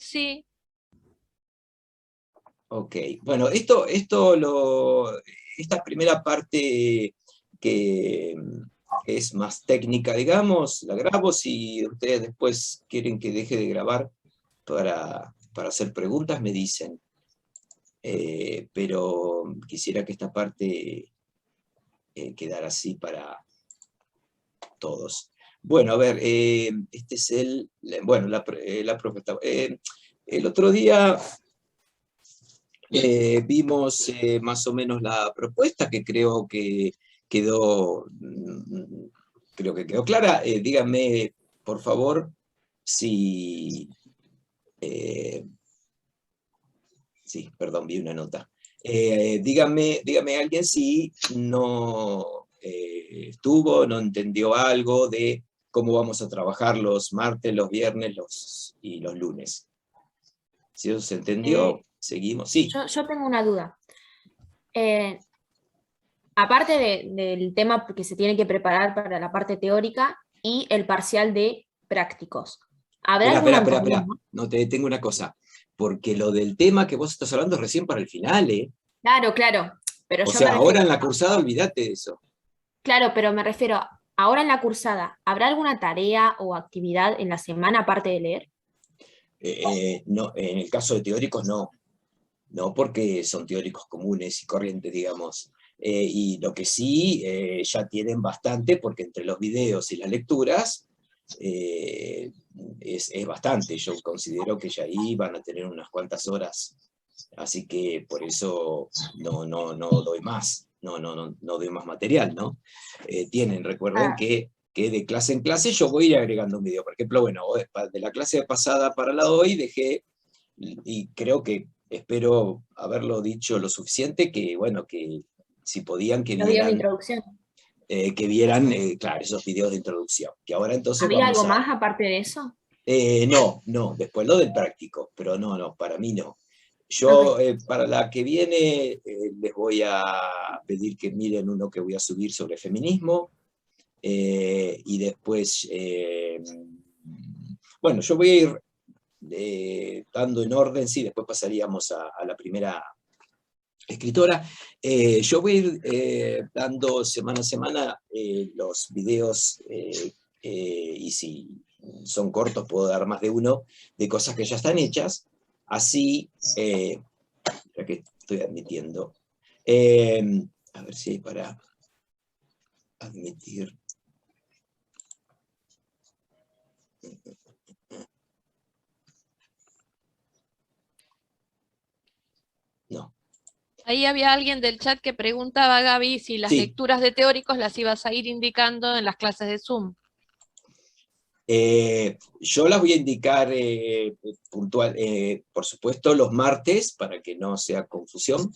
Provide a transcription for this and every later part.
Sí. Ok, bueno, esta primera parte que es más técnica, digamos, la grabo. Si ustedes después quieren que deje de grabar para hacer preguntas, me dicen. Pero quisiera que esta parte quedara así para todos. Bueno, a ver, este es bueno, la propuesta. El otro día vimos más o menos la propuesta, que creo que quedó, creo que quedó clara. Díganme, por favor, si... sí, perdón, vi una nota. Dígame alguien si no estuvo, no entendió algo de cómo vamos a trabajar los martes, los viernes y los lunes. Si eso se entendió, Eh, seguimos. Sí. yo tengo una duda. Aparte del tema que se tiene que preparar para la parte teórica y el parcial de prácticos, ¿habrá alguna tarea? Espera. No, te detengo una cosa. Porque lo del tema que vos estás hablando es recién para el final, ¿eh? Claro, pero O yo me sea, ahora refiero, en la cursada, olvídate de eso. claro, pero me refiero, ahora en la cursada, ¿habrá alguna tarea o actividad en la semana aparte de leer? No, en el caso de teóricos, no. No porque son teóricos comunes y corrientes, digamos. Y lo que sí, ya tienen bastante, porque entre los videos y las lecturas es bastante. Yo considero que ya ahí van a tener unas cuantas horas, así que por eso no doy más, no doy más material, ¿no? Recuerden Ah, que de clase en clase yo voy a ir agregando un video. Por ejemplo, bueno, de la clase pasada para la de hoy dejé, y creo que espero haberlo dicho lo suficiente, que bueno, que si podían los videos de introducción. que vieran, claro, esos videos de introducción, que ahora entonces ¿Había vamos algo a... más aparte de eso? No, después lo del práctico, pero no, para mí no. Yo, Ok. para la que viene, les voy a pedir que miren uno que voy a subir sobre feminismo, y después, bueno, yo voy a ir dando en orden, sí, después pasaríamos a la primera escritora. Yo voy a ir dando semana a semana los videos, y si son cortos puedo dar más de uno, de cosas que ya están hechas, así, ya que estoy admitiendo, a ver si hay para admitir. No, Ahí había alguien del chat que preguntaba a Gaby si las sí. lecturas de teóricos las ibas a ir indicando en las clases de Zoom. Yo las voy a indicar puntual, por supuesto, los martes, para que no sea confusión.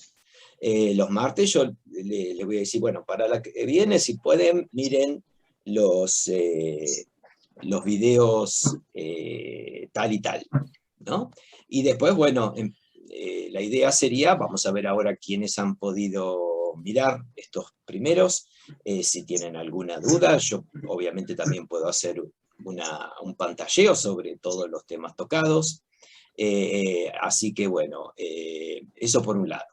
Los martes yo le voy a decir, bueno, para la que viene, si pueden, miren los videos tal y tal, ¿no? Y después, bueno, la idea sería, vamos a ver ahora quiénes han podido mirar estos primeros, si tienen alguna duda. Yo obviamente también puedo hacer un pantalleo sobre todos los temas tocados, así que bueno, eso por un lado.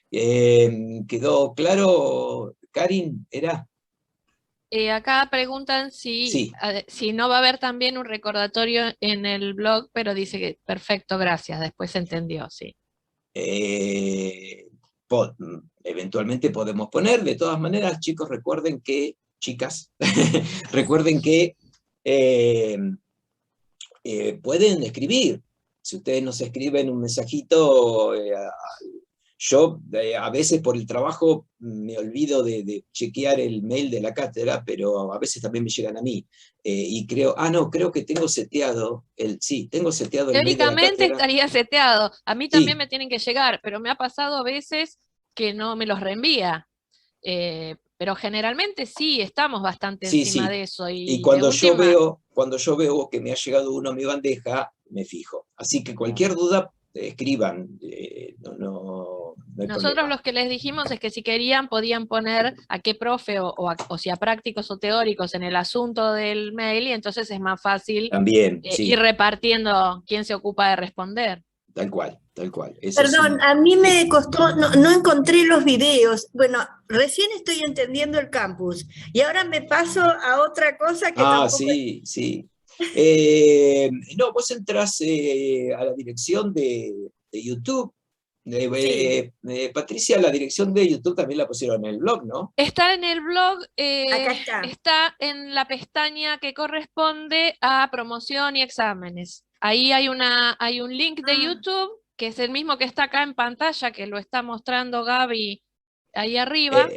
¿Quedó claro, Karin? ¿Era? Acá preguntan Sí. si no va a haber también un recordatorio en el blog, pero dice que perfecto, gracias, después se entendió, sí. Eh, Eventualmente podemos poner. De todas maneras, chicos, recuerden que, chicas, recuerden que eh, pueden escribir. Si ustedes nos escriben un mensajito, yo a veces por el trabajo me olvido de chequear el mail de la cátedra, pero a veces también me llegan a mí. Y creo que tengo seteado tengo seteado el mail de la Teóricamente cátedra. estaría seteado. A mí también Sí, me tienen que llegar, pero me ha pasado a veces que no me los reenvía. Pero generalmente sí, estamos bastante encima sí. de eso. Y Y de última, cuando yo veo que me ha llegado uno a mi bandeja, me fijo. Así que bien. cualquier duda escriban, no hay Nosotros problema. los que les dijimos es que si querían podían poner a qué profe o si a prácticos o teóricos en el asunto del mail, y entonces es más fácil También, sí, ir repartiendo quién se ocupa de responder. tal cual, tal cual. Eso Perdón, sí. a mí me costó, no encontré los videos. Bueno, recién estoy entendiendo el campus y ahora me paso a otra cosa que tampoco... Sí, sí. No, vos entrás a la dirección de YouTube. Sí. Patricia, la dirección de YouTube también la pusieron en el blog, ¿no? Está en el blog, Acá está. está en la pestaña que corresponde a promoción y exámenes. Ahí hay un link de YouTube, que es el mismo que está acá en pantalla, que lo está mostrando Gaby ahí arriba,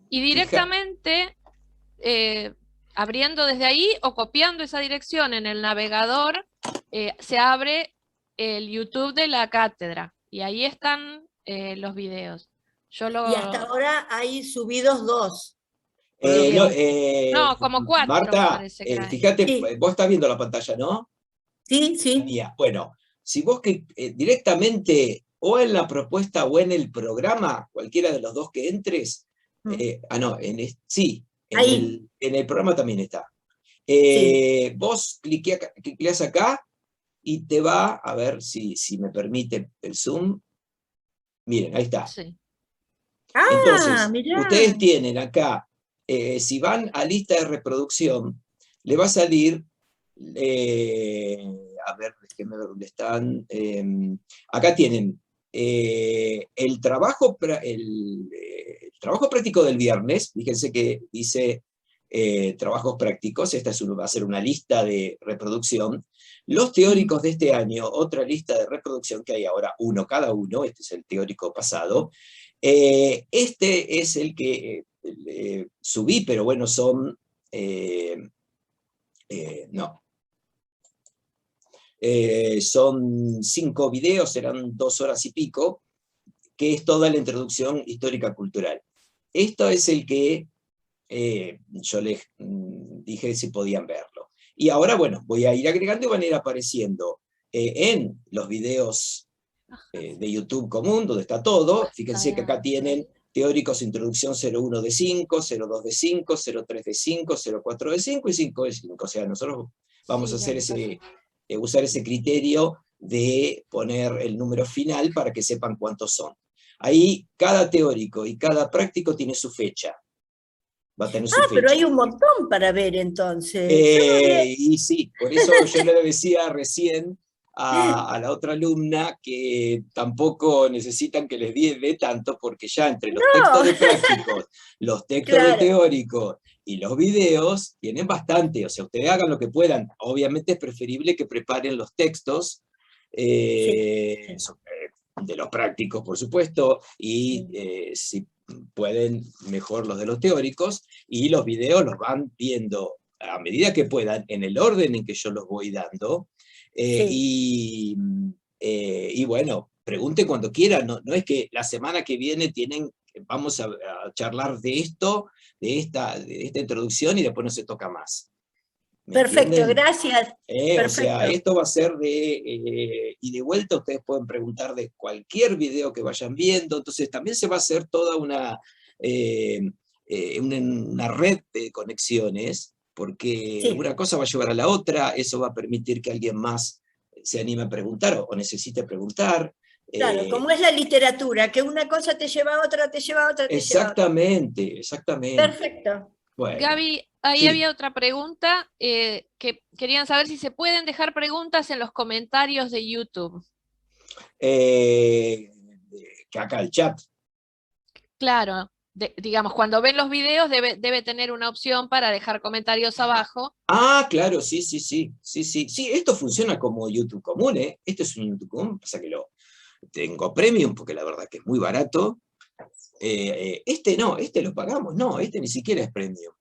y directamente abriendo desde ahí o copiando esa dirección en el navegador, se abre el YouTube de la cátedra, y ahí están los videos. Y hasta ahora hay subidos 2. No, como 4 Marta, me parece que hay. fíjate, Sí. vos estás viendo la pantalla, ¿no? Sí. Mía. Bueno, si vos directamente o en la propuesta o en el programa, cualquiera de los dos que entres, sí, en el programa también está. Sí. Vos cliqueás acá y te va, a ver si me permite el zoom. Miren, ahí está. Sí. Entonces, mirá. ustedes tienen acá, si van a lista de reproducción, le va a salir, a ver, déjenme ver dónde están, acá tienen el trabajo práctico del viernes. Fíjense que dice trabajos prácticos, esta va a ser una lista de reproducción. Los teóricos de este año, otra lista de reproducción que hay ahora, uno cada uno, este es el teórico pasado. Este es el que subí, pero bueno, son... son 5 videos, serán 2 horas y pico, que es toda la introducción histórica cultural. Esto es el que yo les dije si podían verlo. Y ahora, bueno, voy a ir agregando y van a ir apareciendo en los videos de YouTube común, donde está todo. Fíjense que acá tienen teóricos introducción 01 de 5, 02 de 5, 03 de 5, 04 de 5 y 5 de 5. O sea, nosotros vamos a hacer usar ese criterio de poner el número final para que sepan cuántos son. Ahí cada teórico y cada práctico tiene su fecha. Va a tener su fecha. Pero hay un montón para ver entonces. Y sí, por eso yo le decía recién a la otra alumna que tampoco necesitan que les dé tanto, porque ya entre los textos de prácticos, los textos de teóricos y los videos tienen bastante. O sea, ustedes hagan lo que puedan. Obviamente es preferible que preparen los textos de los prácticos, por supuesto, y si pueden, mejor los de los teóricos, y los videos los van viendo a medida que puedan, en el orden en que yo los voy dando, y bueno, pregunten cuando quieran, no es que la semana que viene vamos a charlar de esto, de esta introducción, y después no se toca más. Perfecto, gracias. O sea, esto va a ser y de vuelta ustedes pueden preguntar de cualquier video que vayan viendo, entonces también se va a hacer toda una red de conexiones, porque una cosa va a llevar a la otra, eso va a permitir que alguien más se anime a preguntar o necesite preguntar. Claro, como es la literatura, que una cosa te lleva a otra, te lleva a otra, exactamente, lleva a otra. Exactamente. Perfecto. Bueno, Gaby, ahí había otra pregunta, que querían saber si se pueden dejar preguntas en los comentarios de YouTube. Que acá el chat. Claro, digamos, cuando ven los videos debe tener una opción para dejar comentarios abajo. Claro, sí, esto funciona como YouTube común, Este es un YouTube común, pasa que tengo premium, porque la verdad que es muy barato. Este lo pagamos, este ni siquiera es premium.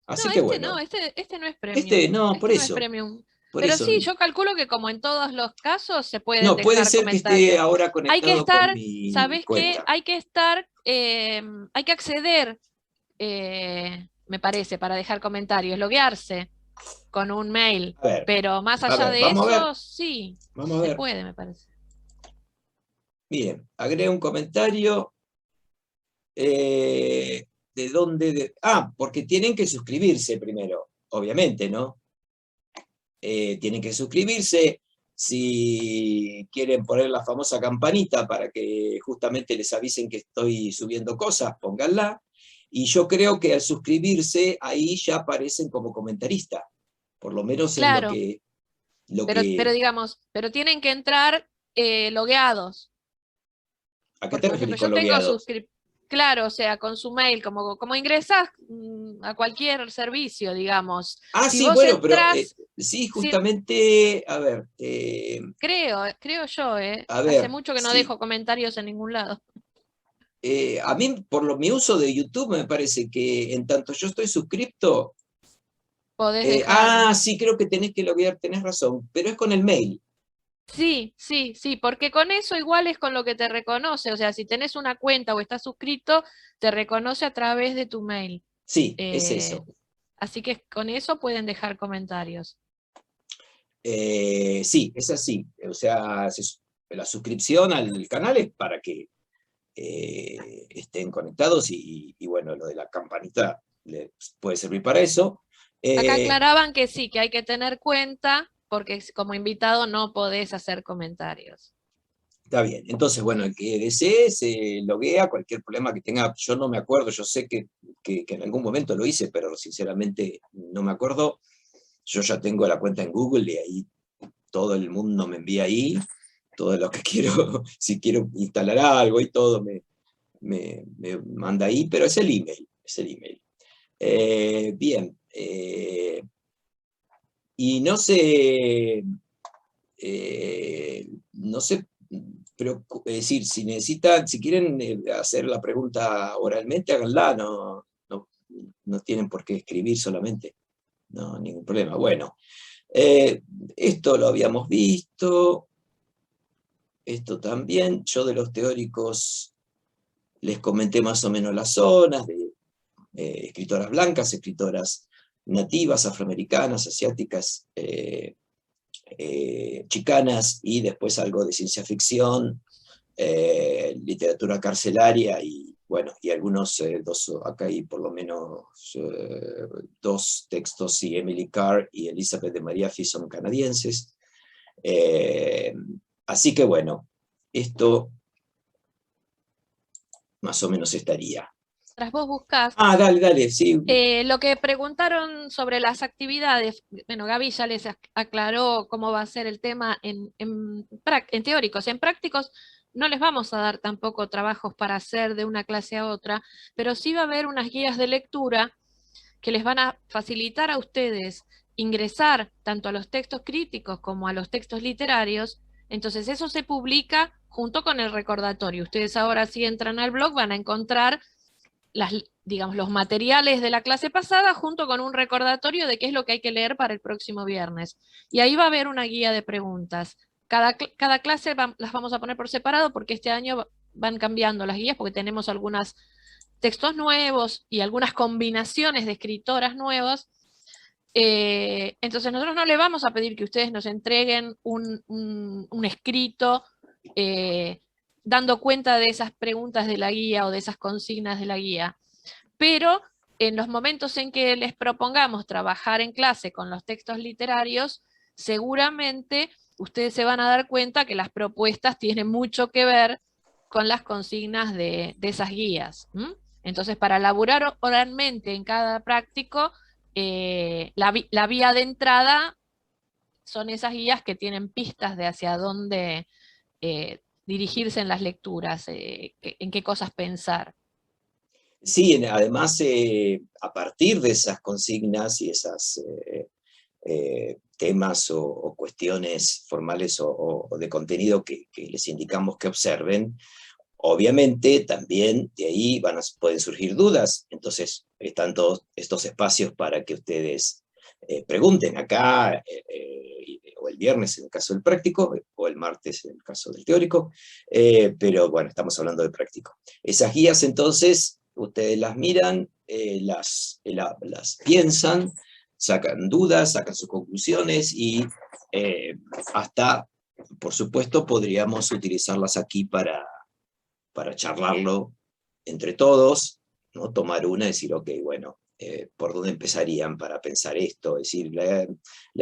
Así que bueno. Este no es premium. Por eso. No es premium. Pero sí, yo calculo que como en todos los casos se pueden dejar puede ser comentarios. Que esté ahora conectado hay que estar, con mi ¿sabés cuenta. qué? Hay que acceder, me parece, para dejar comentarios, loguearse con un mail. Pero más allá de eso, sí, se puede, me parece. Miren, agregué un comentario. ¿De dónde? Porque tienen que suscribirse primero, obviamente, ¿no? Tienen que suscribirse. Si quieren poner la famosa campanita para que justamente les avisen que estoy subiendo cosas, pónganla. Y yo creo que al suscribirse, ahí ya aparecen como comentaristas. Por lo menos es Claro, pero digamos, pero tienen que entrar logueados. ¿A qué Porque, te por ejemplo, referís con yo tengo logueados? claro, o sea, con su mail, como ingresás a cualquier servicio, digamos. Si Sí, vos bueno, pero entrás, sí, sí, justamente, a ver, creo yo, a hace ver, mucho que no sí. dejo comentarios en ningún lado. A mí, mi uso de YouTube, me parece que en tanto yo estoy suscripto, Podés dejar. sí, creo que tenés que loguear, tenés razón, pero es con el mail. Sí, sí, sí, porque con eso igual es con lo que te reconoce. O sea, si tenés una cuenta o estás suscrito, te reconoce a través de tu mail. Sí, es Eh, eso. Así que con eso pueden dejar comentarios. Sí, es así. O sea, la suscripción al canal es para que estén conectados y bueno, lo de la campanita les puede servir para eso. Acá aclaraban que sí, que hay que tener cuenta porque como invitado no podés hacer comentarios. Está bien, entonces, bueno, el que desee se loguea, cualquier problema que tenga, yo no me acuerdo, yo sé que en algún momento lo hice, pero sinceramente no me acuerdo. Yo ya tengo la cuenta en Google y ahí todo el mundo me envía ahí, todo lo que quiero, si quiero instalar algo y todo me manda ahí, pero es el email, es el email. Bien, y no sé, pero es decir, si necesitan, si quieren hacer la pregunta oralmente, háganla, no tienen por qué escribir solamente, no, ningún problema. Bueno, esto lo habíamos visto, esto también, yo de los teóricos les comenté más o menos las zonas, de escritoras blancas, escritoras nativas, afroamericanas, asiáticas, chicanas, y después algo de ciencia ficción, literatura carcelaria y, bueno, y algunos, acá hay por lo menos dos textos, y Emily Carr y Elizabeth de Mariafi son canadienses. Así que bueno, esto más o menos estaría. Mientras vos buscás, Dale, sí. lo que preguntaron sobre las actividades, bueno, Gaby ya les aclaró cómo va a ser el tema en teóricos. En prácticos no les vamos a dar tampoco trabajos para hacer de una clase a otra, pero sí va a haber unas guías de lectura que les van a facilitar a ustedes ingresar tanto a los textos críticos como a los textos literarios. Entonces eso se publica junto con el recordatorio. Ustedes ahora si entran al blog van a encontrar digamos, los materiales de la clase pasada junto con un recordatorio de qué es lo que hay que leer para el próximo viernes. Y ahí va a haber una guía de preguntas. Cada clase las vamos a poner por separado porque este año van cambiando las guías porque tenemos algunos textos nuevos y algunas combinaciones de escritoras nuevas. Entonces nosotros no le vamos a pedir que ustedes nos entreguen un escrito dando cuenta de esas preguntas de la guía o de esas consignas de la guía. Pero en los momentos en que les propongamos trabajar en clase con los textos literarios, seguramente ustedes se van a dar cuenta que las propuestas tienen mucho que ver con las consignas de esas guías. Entonces, para laburar oralmente en cada práctico, la vía de entrada son esas guías que tienen pistas de hacia dónde dirigirse en las lecturas, en qué cosas pensar. Sí, además, a partir de esas consignas y esos temas o cuestiones formales o de contenido que les indicamos que observen, obviamente también de ahí pueden surgir dudas. Entonces están todos estos espacios para que ustedes pregunten acá, o el viernes en el caso del práctico, o el martes en el caso del teórico, pero bueno, estamos hablando del práctico. Esas guías entonces ustedes las miran, las piensan, sacan dudas, sacan sus conclusiones y hasta por supuesto, podríamos utilizarlas aquí para charlarlo entre todos, ¿no? Tomar una y decir, ok, bueno, ¿por dónde empezarían para pensar esto? Es decir, la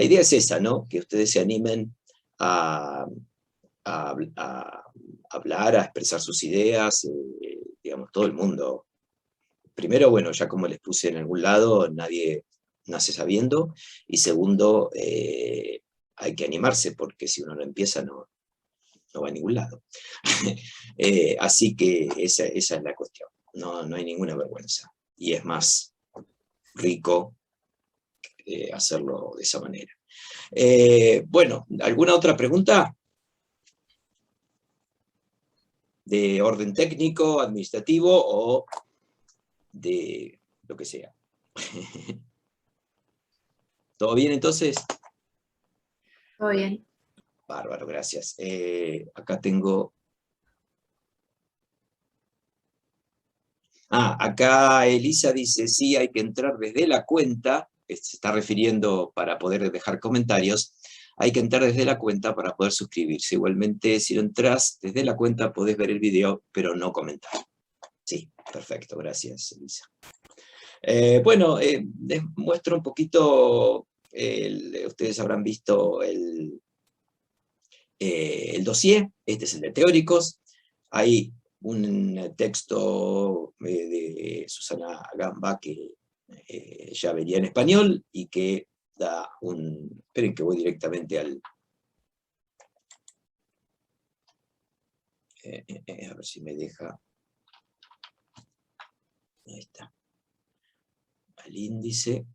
idea es esa, ¿no? Que ustedes se animen a hablar, a expresar sus ideas, digamos, todo el mundo. Primero, bueno, ya como les puse en algún lado, nadie nace sabiendo, y segundo, hay que animarse, porque si uno no empieza, no va a ningún lado. Así que esa es la cuestión, no hay ninguna vergüenza, y es más rico hacerlo de esa manera. Bueno, ¿alguna otra pregunta? ¿De orden técnico, administrativo o de lo que sea? ¿Todo bien entonces? Todo bien. Bárbaro, gracias. Acá tengo... acá Elisa dice, sí, hay que entrar desde la cuenta, se está refiriendo para poder dejar comentarios, hay que entrar desde la cuenta para poder suscribirse. Igualmente, si no entras desde la cuenta, podés ver el video, pero no comentar. Sí, perfecto, gracias, Elisa. Bueno, les muestro un poquito, ustedes habrán visto el dossier, este es el de teóricos, hay un texto de Susana Gamba que ya venía en español y que da un... Esperen que voy directamente al... a ver si me deja... Ahí está. Al índice.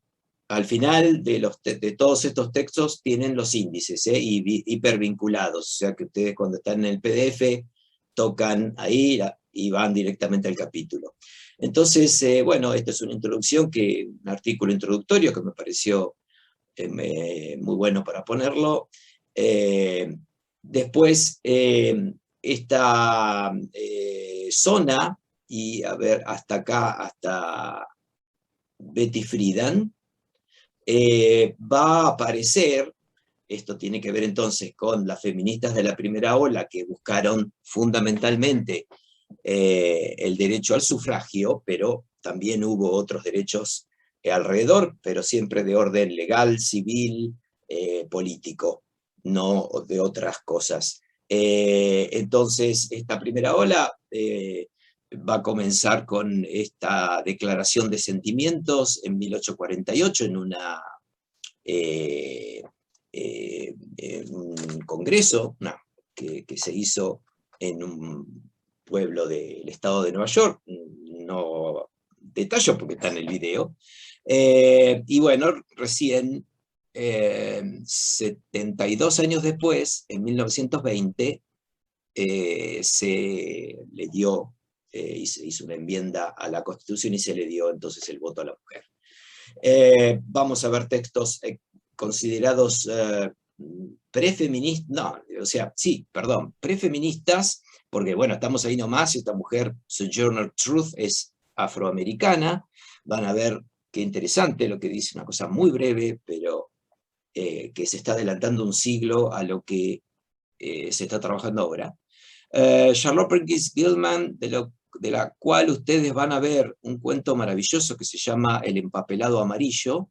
Al final de todos estos textos tienen los índices, hipervinculados, o sea que ustedes cuando están en el PDF tocan ahí y van directamente al capítulo. Entonces, bueno, esta es una introducción, un artículo introductorio que me pareció muy bueno para ponerlo. Después, esta zona, y a ver, hasta acá, hasta Betty Friedan, va a aparecer, esto tiene que ver entonces con las feministas de la primera ola que buscaron fundamentalmente el derecho al sufragio, pero también hubo otros derechos alrededor, pero siempre de orden legal, civil, político, no de otras cosas. Entonces, esta primera ola va a comenzar con esta declaración de sentimientos en 1848 en un congreso que se hizo en un pueblo del estado de Nueva York, no detallo porque está en el video, y bueno, recién 72 años después, en 1920, se le dio y se hizo una enmienda a la Constitución y se le dio entonces el voto a la mujer. Vamos a ver textos considerados prefeministas, porque bueno, estamos ahí nomás, esta mujer, Sojourner Truth, es afroamericana. Van a ver qué interesante lo que dice, una cosa muy breve, pero que se está adelantando un siglo a lo que se está trabajando ahora. Charlotte Perkins Gilman, de la cual ustedes van a ver un cuento maravilloso que se llama El empapelado amarillo,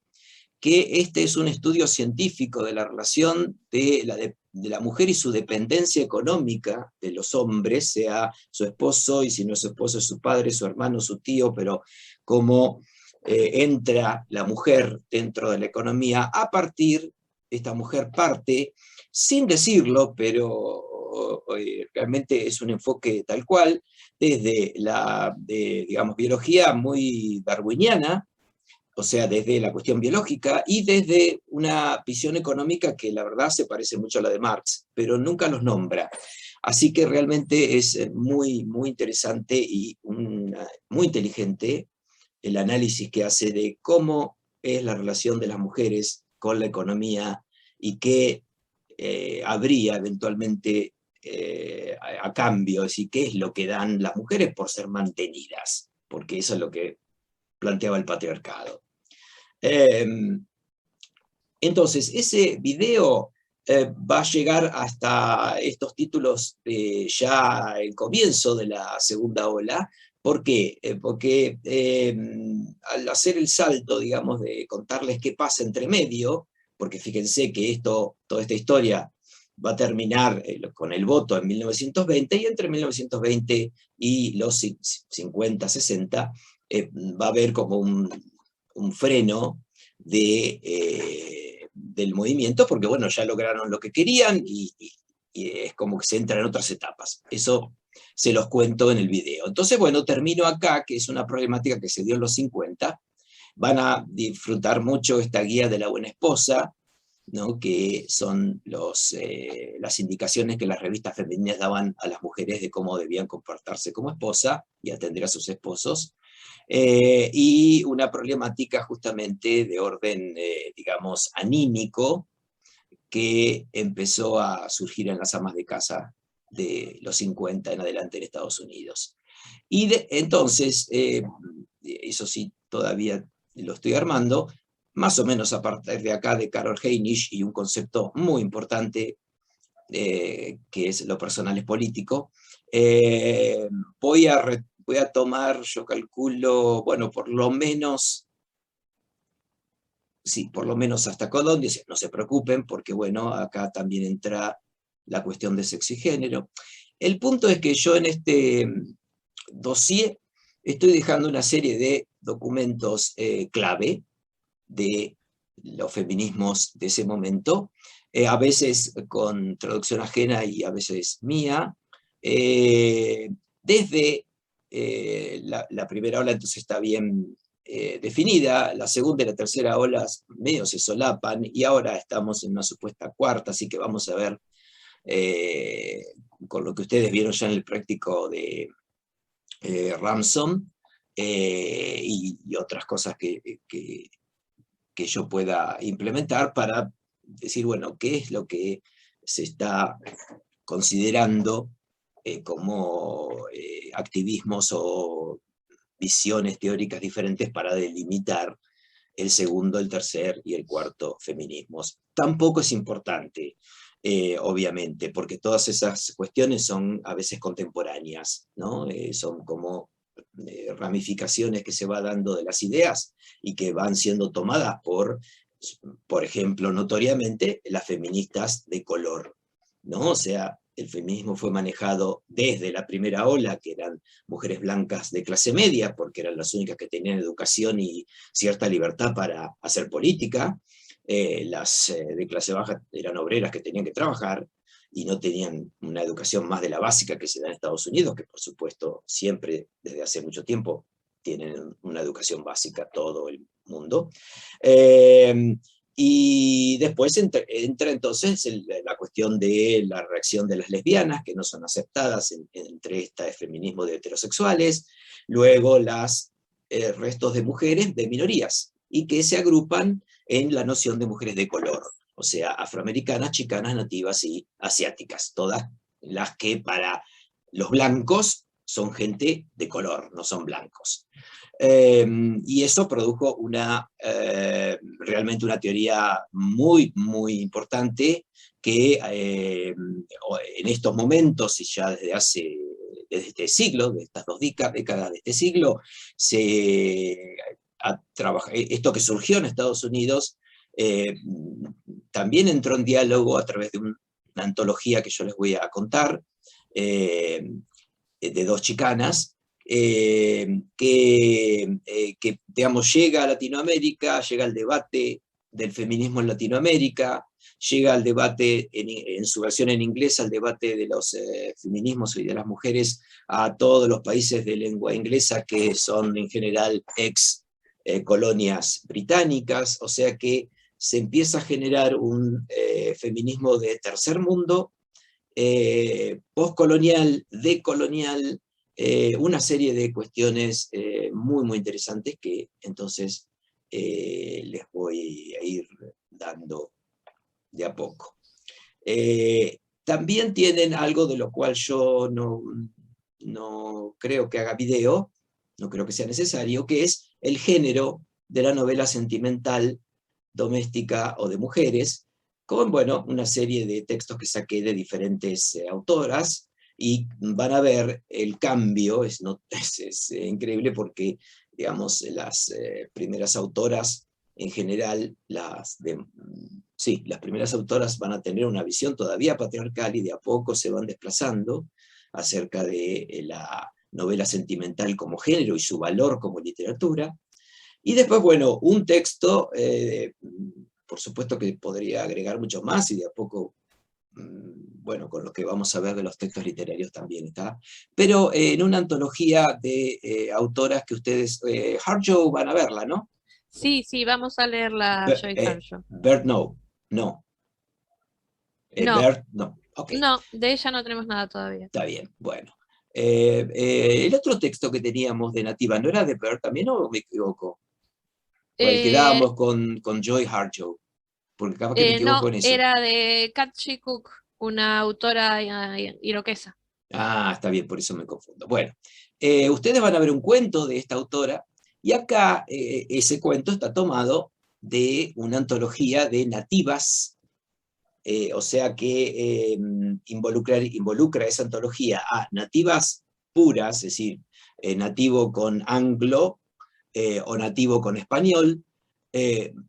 que este es un estudio científico de la relación de la mujer y su dependencia económica de los hombres, sea su esposo, y si no es su esposo, es su padre, su hermano, su tío, pero cómo entra la mujer dentro de la economía a partir, esta mujer parte, sin decirlo, pero realmente es un enfoque tal cual, desde la digamos, biología muy darwiniana, o sea, desde la cuestión biológica, y desde una visión económica que la verdad se parece mucho a la de Marx, pero nunca los nombra. Así que realmente es muy, muy interesante y muy inteligente el análisis que hace de cómo es la relación de las mujeres con la economía y qué habría eventualmente a cambio, es decir, qué es lo que dan las mujeres por ser mantenidas, porque eso es lo que planteaba el patriarcado. Entonces, ese video va a llegar hasta estos títulos ya el comienzo de la segunda ola. ¿Por qué? Porque al hacer el salto, digamos, de contarles qué pasa entre medio, porque fíjense que toda esta historia va a terminar con el voto en 1920, y entre 1920 y los 50, 60, va a haber como un freno del movimiento, porque bueno, ya lograron lo que querían, y es como que se entra en otras etapas. Eso se los cuento en el video. Entonces, bueno, termino acá, que es una problemática que se dio en los 50. Van a disfrutar mucho esta guía de la buena esposa, ¿no? Que son las indicaciones que las revistas femeninas daban a las mujeres de cómo debían comportarse como esposa y atender a sus esposos. Y una problemática justamente de orden, digamos, anímico, que empezó a surgir en las amas de casa de los 50 en adelante en Estados Unidos. Y entonces, eso sí, todavía lo estoy armando, más o menos a partir de acá de Carol Heinisch, y un concepto muy importante, que es lo personal es político. Voy a tomar, yo calculo, bueno, por lo menos hasta Colombia. No se preocupen, porque bueno, acá también entra la cuestión de sexo y género. El punto es que yo en este dossier estoy dejando una serie de documentos clave de los feminismos de ese momento, a veces con traducción ajena y a veces mía, desde la primera ola, entonces está bien definida, la segunda y la tercera olas medio se solapan, y ahora estamos en una supuesta cuarta, así que vamos a ver, con lo que ustedes vieron ya en el práctico de Ramson, y otras cosas que yo pueda implementar para decir, bueno, qué es lo que se está considerando como activismos o visiones teóricas diferentes para delimitar el segundo, el tercer y el cuarto feminismos. Tampoco es importante, obviamente, porque todas esas cuestiones son a veces contemporáneas, ¿no? Son como ramificaciones que se va dando de las ideas y que van siendo tomadas por ejemplo, notoriamente, las feministas de color, ¿no? O sea, el feminismo fue manejado desde la primera ola, que eran mujeres blancas de clase media, porque eran las únicas que tenían educación y cierta libertad para hacer política. Las de clase baja eran obreras que tenían que trabajar y no tenían una educación más de la básica que se da en Estados Unidos, que por supuesto siempre, desde hace mucho tiempo, tienen una educación básica todo el mundo. Y después entra entonces la cuestión de la reacción de las lesbianas, que no son aceptadas entre este feminismo de heterosexuales, luego los restos de mujeres de minorías, y que se agrupan en la noción de mujeres de color, o sea, afroamericanas, chicanas, nativas y asiáticas, todas las que para los blancos son gente de color, no son blancos. Y eso produjo realmente una teoría muy, muy importante, que en estos momentos, y ya desde este siglo, de estas 2 décadas de este siglo, esto que surgió en Estados Unidos también entró en diálogo a través de una antología que yo les voy a contar, de 2 chicanas, que digamos, llega a Latinoamérica, llega al debate del feminismo en Latinoamérica, llega al debate en su versión en inglés, al debate de los feminismos y de las mujeres a todos los países de lengua inglesa, que son en general ex colonias británicas, o sea que se empieza a generar un feminismo de tercer mundo, postcolonial, decolonial, una serie de cuestiones muy, muy interesantes que entonces les voy a ir dando de a poco. También tienen algo de lo cual yo no creo que haga video, no creo que sea necesario, que es el género de la novela sentimental doméstica o de mujeres, con, bueno, una serie de textos que saqué de diferentes autoras, y van a ver el cambio, es increíble porque, digamos, las primeras autoras, en general, las primeras autoras van a tener una visión todavía patriarcal y de a poco se van desplazando acerca de la novela sentimental como género y su valor como literatura. Y después, bueno, un texto, por supuesto que podría agregar mucho más y de a poco, bueno, con lo que vamos a ver de los textos literarios también está, pero en una antología de autoras que ustedes, Harjo, van a verla, ¿no? Sí, sí, vamos a leer la Joyce Harjo. Bert, no. No. Bert, no. Okay. No, de ella no tenemos nada todavía. Está bien, bueno. El otro texto que teníamos de Nativa, ¿no era de Bert también o me equivoco? O el que dábamos con Joy Harjo, porque capaz que me equivoco en eso. Era de Katchi Cook, una autora iroquesa. Ah, está bien, por eso me confundo. Bueno, ustedes van a ver un cuento de esta autora, y acá ese cuento está tomado de una antología de nativas, o sea que involucra esa antología a nativas puras, es decir, nativo con anglo o nativo con español,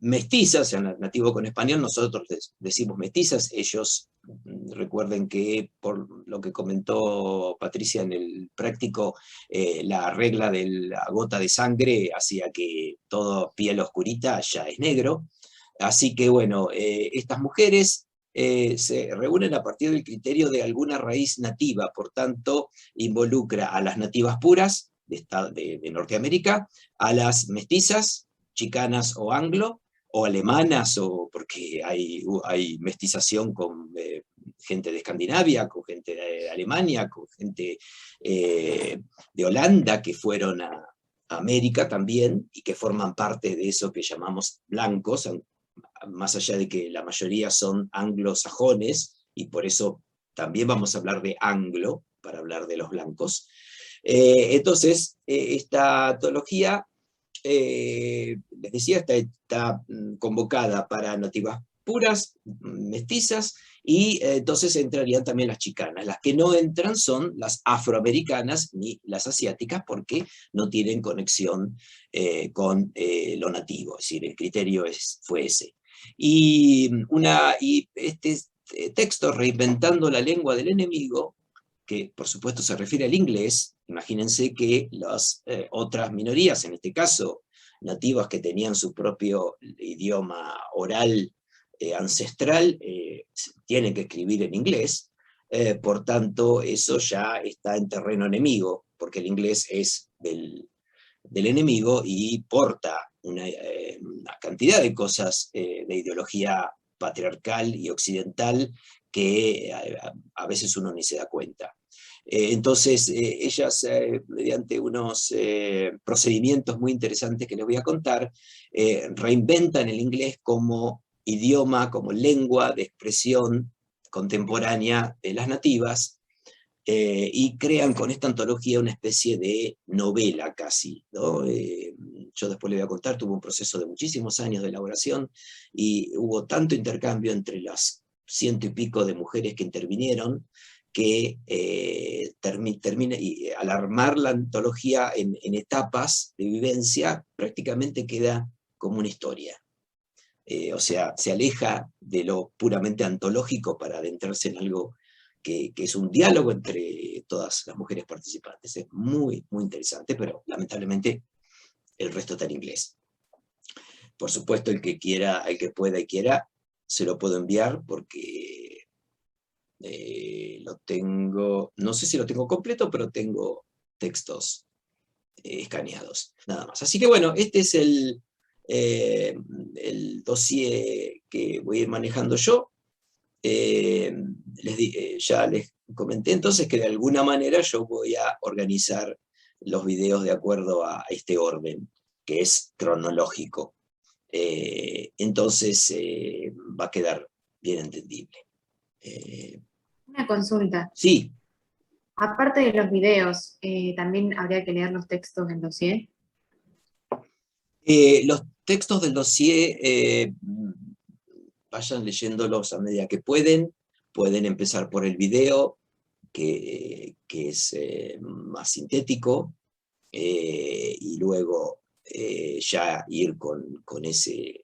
mestizas, o sea, nativo con español, nosotros decimos mestizas, ellos recuerden que por lo que comentó Patricia en el práctico, la regla de la gota de sangre hacía que todo piel oscurita ya es negro, así que bueno, estas mujeres se reúnen a partir del criterio de alguna raíz nativa, por tanto involucra a las nativas puras de Norteamérica, a las mestizas, chicanas o anglo, o alemanas, o porque hay mestización con gente de Escandinavia, con gente de Alemania, con gente de Holanda que fueron a América también, y que forman parte de eso que llamamos blancos, más allá de que la mayoría son anglosajones, y por eso también vamos a hablar de anglo, para hablar de los blancos. Entonces, esta antología, les decía, está convocada para nativas puras, mestizas, y entonces entrarían también las chicanas. Las que no entran son las afroamericanas ni las asiáticas, porque no tienen conexión con lo nativo, es decir, el criterio fue ese. Y este texto, Reinventando la lengua del enemigo, que por supuesto se refiere al inglés, imagínense que las otras minorías, en este caso nativas que tenían su propio idioma oral ancestral, tienen que escribir en inglés, por tanto eso ya está en terreno enemigo, porque el inglés es del enemigo y porta una cantidad de cosas de ideología patriarcal y occidental que a veces uno ni se da cuenta. Entonces, ellas, mediante unos procedimientos muy interesantes que les voy a contar, reinventan el inglés como idioma, como lengua de expresión contemporánea de las nativas, y crean con esta antología una especie de novela casi, ¿no? Yo después le voy a contar, tuvo un proceso de muchísimos años de elaboración, y hubo tanto intercambio entre las 100 y pico de mujeres que intervinieron, que termina, y al armar la antología en etapas de vivencia, prácticamente queda como una historia. O sea, se aleja de lo puramente antológico para adentrarse en algo que es un diálogo entre todas las mujeres participantes. Es muy, muy interesante, pero lamentablemente el resto está en inglés. Por supuesto, el que quiera, el que pueda y quiera, se lo puedo enviar, porque lo tengo, no sé si lo tengo completo, pero tengo textos escaneados, nada más. Así que bueno, este es el dossier que voy a ir manejando yo. Ya les comenté entonces que de alguna manera yo voy a organizar los videos de acuerdo a este orden, que es cronológico. Entonces va a quedar bien entendible. Una consulta. Sí. Aparte de los videos, ¿también habría que leer los textos del dossier? Los textos del dossier vayan leyéndolos a medida que pueden empezar por el video, que es más sintético, y luego ya ir con ese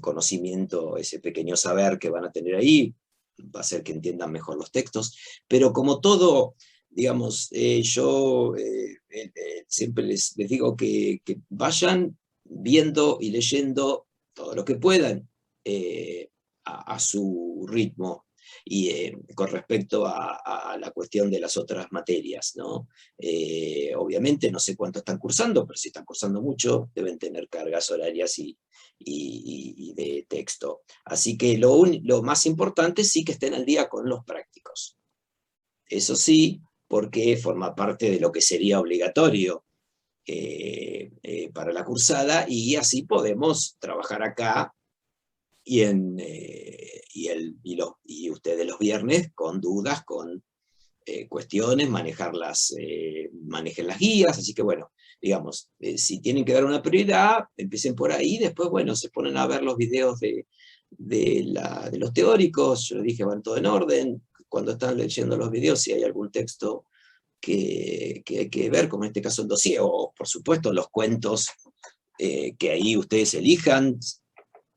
conocimiento, ese pequeño saber que van a tener ahí, va a hacer que entiendan mejor los textos, pero como todo, digamos, yo siempre les digo que vayan viendo y leyendo todo lo que puedan a su ritmo, y con respecto a la cuestión de las otras materias, ¿no? Obviamente no sé cuánto están cursando, pero si están cursando mucho, deben tener cargas horarias y de texto. Así que lo más importante sí que estén al día con los prácticos. Eso sí, porque forma parte de lo que sería obligatorio para la cursada, y así podemos trabajar acá y ustedes los viernes con dudas, con cuestiones, manejen las guías. Así que bueno, digamos, si tienen que dar una prioridad, empiecen por ahí, después bueno, se ponen a ver los videos de los teóricos. Yo les dije, van todo en orden. Cuando están leyendo los videos, si hay algún texto que hay que ver, como en este caso el dossier, o por supuesto los cuentos, que ahí ustedes elijan.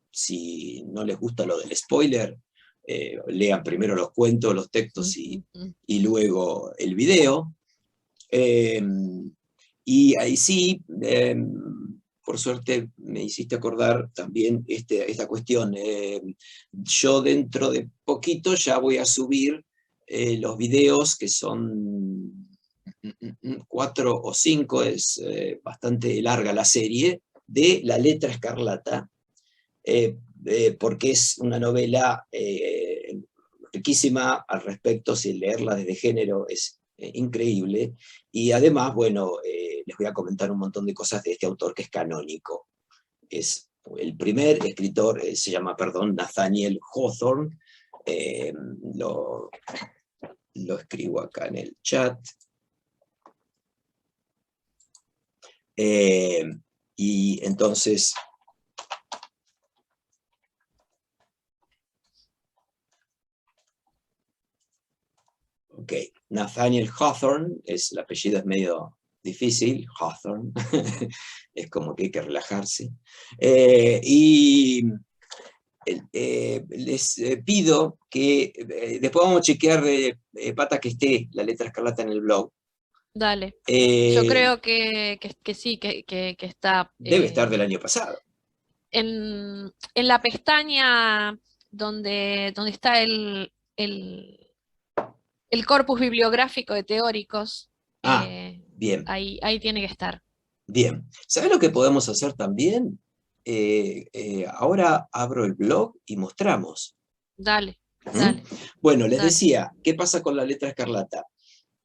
Si no les gusta lo del spoiler, lean primero los cuentos, los textos y luego el video. Y ahí sí, por suerte me hiciste acordar también esta cuestión. Yo dentro de poquito ya voy a subir los videos, que son 4 o 5, es bastante larga la serie, de La Letra Escarlata, porque es una novela riquísima al respecto. Si leerla desde género es increíble, y además, bueno, les voy a comentar un montón de cosas de este autor que es canónico. Es el primer escritor, se llama, Nathaniel Hawthorne. Lo escribo acá en el chat. Y entonces, ok, Nathaniel Hawthorne, el apellido es medio difícil, Hawthorne, es como que hay que relajarse. Y les pido que después vamos a chequear, Pata, que esté La Letra Escarlata en el blog. Dale. Yo creo que sí, que está. Debe estar del año pasado. En la pestaña donde está el corpus bibliográfico de teóricos. Bien. Ahí tiene que estar. Bien. ¿Sabes lo que podemos hacer también? Ahora abro el blog y mostramos. Dale, dale. Bueno, les decía, ¿qué pasa con La Letra Escarlata?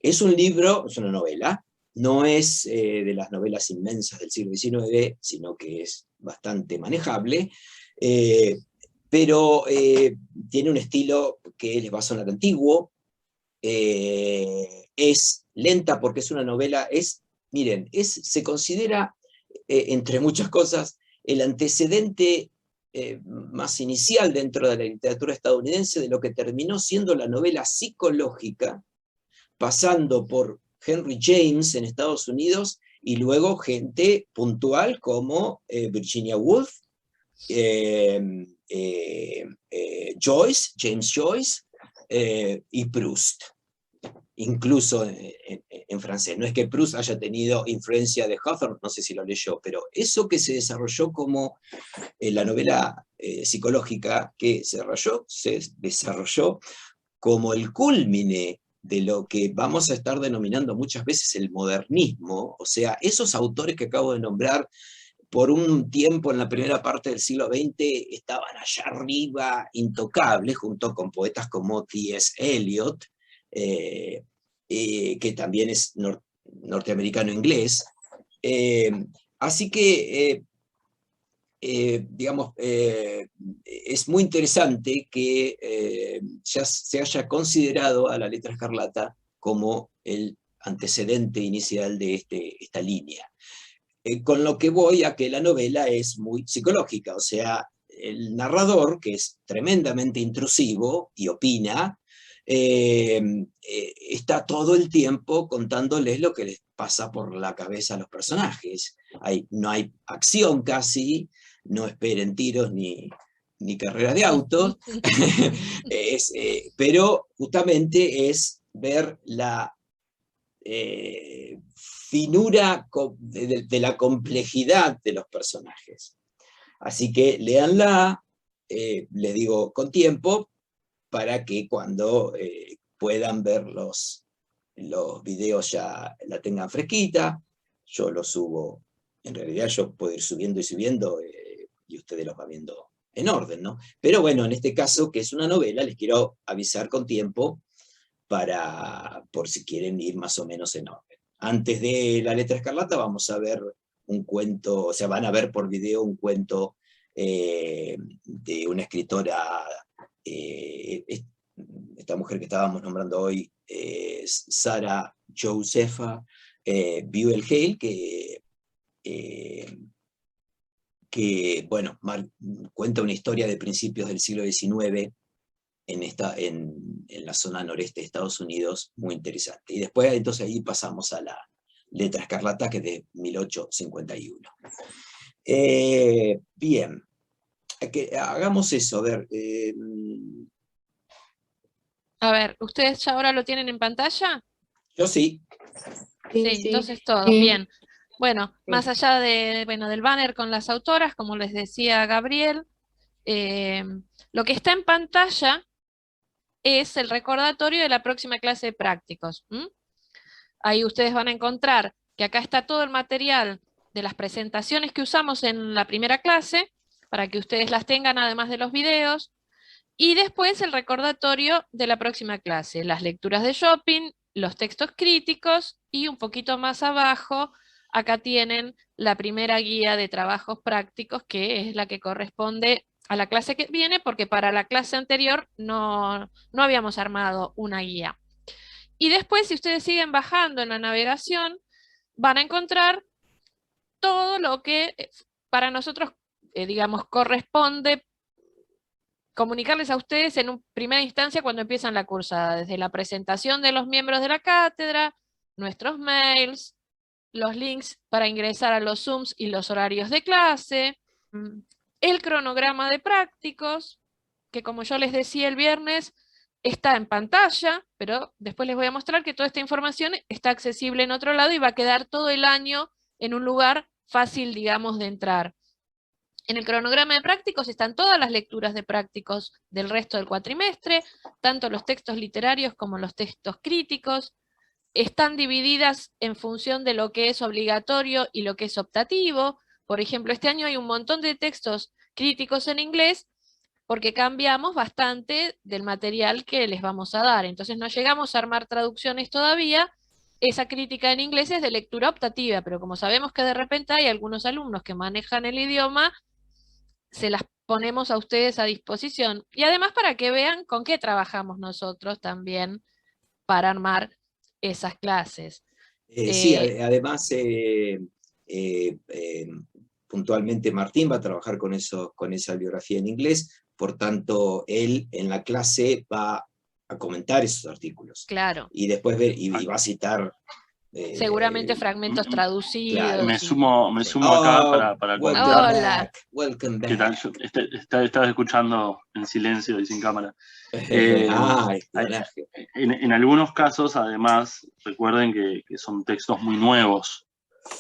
Es un libro, es una novela, no es de las novelas inmensas del siglo XIX, sino que es bastante manejable, pero tiene un estilo que les va a sonar antiguo. Es lenta porque es una novela, miren, se considera, entre muchas cosas, el antecedente más inicial dentro de la literatura estadounidense de lo que terminó siendo la novela psicológica, pasando por Henry James en Estados Unidos, y luego gente puntual como Virginia Woolf, Joyce, James Joyce, y Proust, incluso en francés. No es que Proust haya tenido influencia de Hawthorne, no sé si lo leyó, pero eso que se desarrolló como la novela psicológica, que se desarrolló como el cúlmine de lo que vamos a estar denominando muchas veces el modernismo. O sea, esos autores que acabo de nombrar, por un tiempo en la primera parte del siglo XX estaban allá arriba, intocables, junto con poetas como T.S. Eliot, que también es norteamericano-inglés. Así que, digamos, es muy interesante que ya se haya considerado a La Letra Escarlata como el antecedente inicial de esta línea. Con lo que voy a que la novela es muy psicológica, o sea, el narrador, que es tremendamente intrusivo y opina, está todo el tiempo contándoles lo que les pasa por la cabeza a los personajes. No hay acción casi, no esperen tiros ni carreras de autos, pero justamente es ver la finura de la complejidad de los personajes. Así que léanla, les digo con tiempo, para que cuando puedan ver los videos ya la tengan fresquita. Yo los subo, en realidad yo puedo ir subiendo y subiendo, y ustedes los van viendo en orden, ¿no? Pero bueno, en este caso, que es una novela, les quiero avisar con tiempo por si quieren ir más o menos en orden. Antes de La Letra Escarlata vamos a ver un cuento, o sea, van a ver por video un cuento de una escritora, esta mujer que estábamos nombrando hoy, Sarah Josepha Buell-Hale, que bueno, cuenta una historia de principios del siglo XIX en la zona noreste de Estados Unidos, muy interesante. Y después, entonces, ahí pasamos a La Letra Escarlata, que es de 1851. Bien, hagamos eso, a ver. A ver, ¿ustedes ya ahora lo tienen en pantalla? Yo sí. Sí, entonces todo, bien. Bueno, más allá del banner con las autoras, como les decía Gabriel, lo que está en pantalla es el recordatorio de la próxima clase de prácticos. Ahí ustedes van a encontrar que acá está todo el material de las presentaciones que usamos en la primera clase, para que ustedes las tengan además de los videos, y después el recordatorio de la próxima clase, las lecturas de shopping, los textos críticos, y un poquito más abajo, acá tienen la primera guía de trabajos prácticos, que es la que corresponde a la clase que viene, porque para la clase anterior no habíamos armado una guía. Y después, si ustedes siguen bajando en la navegación, van a encontrar todo lo que para nosotros, digamos, corresponde comunicarles a ustedes en primera instancia cuando empiezan la cursada, desde la presentación de los miembros de la cátedra, nuestros mails, los links para ingresar a los Zooms y los horarios de clase, el cronograma de prácticos, que como yo les decía el viernes, está en pantalla, pero después les voy a mostrar que toda esta información está accesible en otro lado y va a quedar todo el año en un lugar fácil, digamos, de entrar. En el cronograma de prácticos están todas las lecturas de prácticos del resto del cuatrimestre, tanto los textos literarios como los textos críticos. Están divididas en función de lo que es obligatorio y lo que es optativo. Por ejemplo, este año hay un montón de textos críticos en inglés porque cambiamos bastante del material que les vamos a dar. Entonces no llegamos a armar traducciones todavía. Esa crítica en inglés es de lectura optativa, pero como sabemos que de repente hay algunos alumnos que manejan el idioma, se las ponemos a ustedes a disposición. Y además para que vean con qué trabajamos nosotros también para armar esas clases. Sí, además, puntualmente Martín va a trabajar con esa bibliografía en inglés, por tanto, él en la clase va a comentar esos artículos. Claro. Y después va a citar... seguramente fragmentos traducidos. Claro. Me sumo acá para comentar. Hola. Welcome back. ¿Qué tal? Yo estaba escuchando en silencio y sin cámara. En algunos casos, además, recuerden que son textos muy nuevos.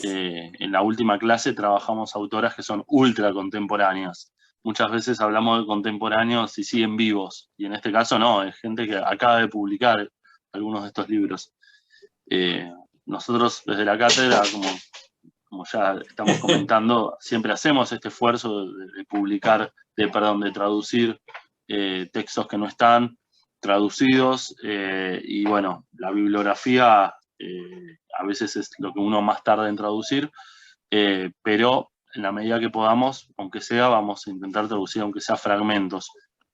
En la última clase trabajamos autoras que son ultra contemporáneas. Muchas veces hablamos de contemporáneos y siguen vivos. Y en este caso no, es gente que acaba de publicar algunos de estos libros. Nosotros desde la cátedra, como ya estamos comentando, siempre hacemos este esfuerzo de traducir textos que no están traducidos, y bueno, la bibliografía a veces es lo que uno más tarda en traducir, pero en la medida que podamos, aunque sea, vamos a intentar traducir aunque sea fragmentos.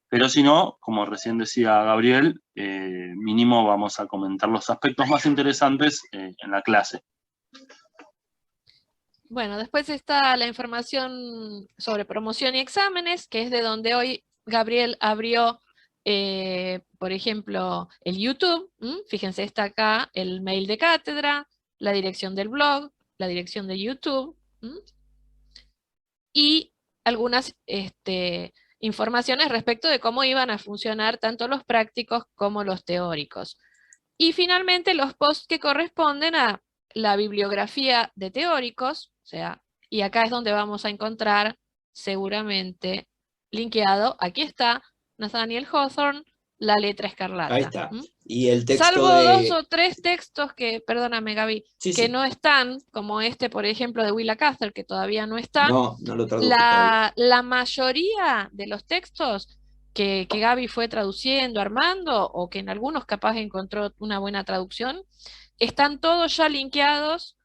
Pero si no, como recién decía Gabriel, mínimo vamos a comentar los aspectos más interesantes en la clase. Bueno, después está la información sobre promoción y exámenes, que es de donde hoy Gabriel abrió, por ejemplo, el YouTube. Fíjense, está acá el mail de cátedra, la dirección del blog, la dirección de YouTube, y algunas informaciones respecto de cómo iban a funcionar tanto los prácticos como los teóricos. Y finalmente los posts que corresponden a la bibliografía de teóricos, o sea, y acá es donde vamos a encontrar seguramente linkeado, aquí está, Nathaniel Hawthorne, La letra escarlata. Ahí está. Y el texto Salvo 2 o 3 textos que, perdóname Gaby, sí, que sí. no están, como este, por ejemplo, de Willa Cather, que todavía no está. No lo traduje todavía. La mayoría de los textos que Gaby fue traduciendo, armando, o que en algunos capaz encontró una buena traducción, están todos ya linkeados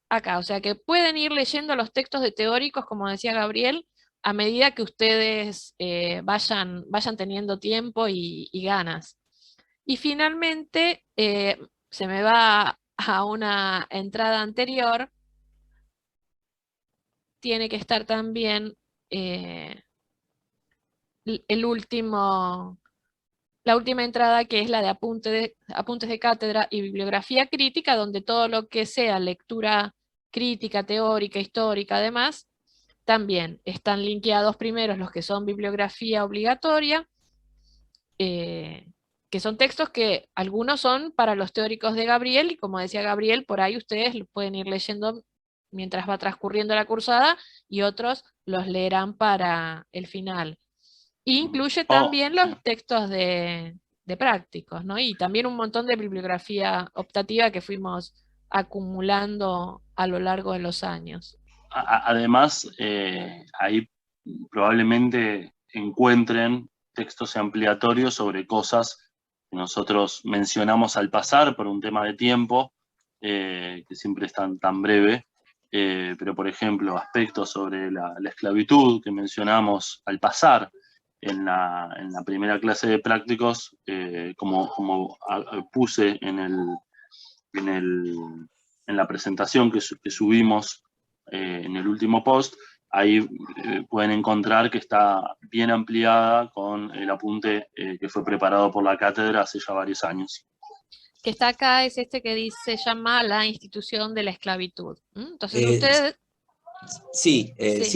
acá. O sea que pueden ir leyendo los textos de teóricos, como decía Gabriel, a medida que ustedes vayan teniendo tiempo y ganas. Y finalmente, se me va a una entrada anterior, tiene que estar también la última entrada, que es la de apuntes de cátedra y bibliografía crítica, donde todo lo que sea lectura crítica, teórica, histórica, además, también están linkeados primeros los que son bibliografía obligatoria, que son textos que algunos son para los teóricos de Gabriel, y como decía Gabriel, por ahí ustedes lo pueden ir leyendo mientras va transcurriendo la cursada, y otros los leerán para el final. Incluye también los textos de prácticos, ¿no? Y también un montón de bibliografía optativa que fuimos acumulando a lo largo de los años. Además, ahí probablemente encuentren textos ampliatorios sobre cosas que nosotros mencionamos al pasar por un tema de tiempo, que siempre es tan breve, pero por ejemplo, aspectos sobre la esclavitud que mencionamos al pasar en la primera clase de prácticos, como puse en la presentación que subimos en el último post. Ahí pueden encontrar que está bien ampliada con el apunte que fue preparado por la cátedra hace ya varios años. Que está acá es este que se llama la institución de la esclavitud. Entonces ustedes... Sí,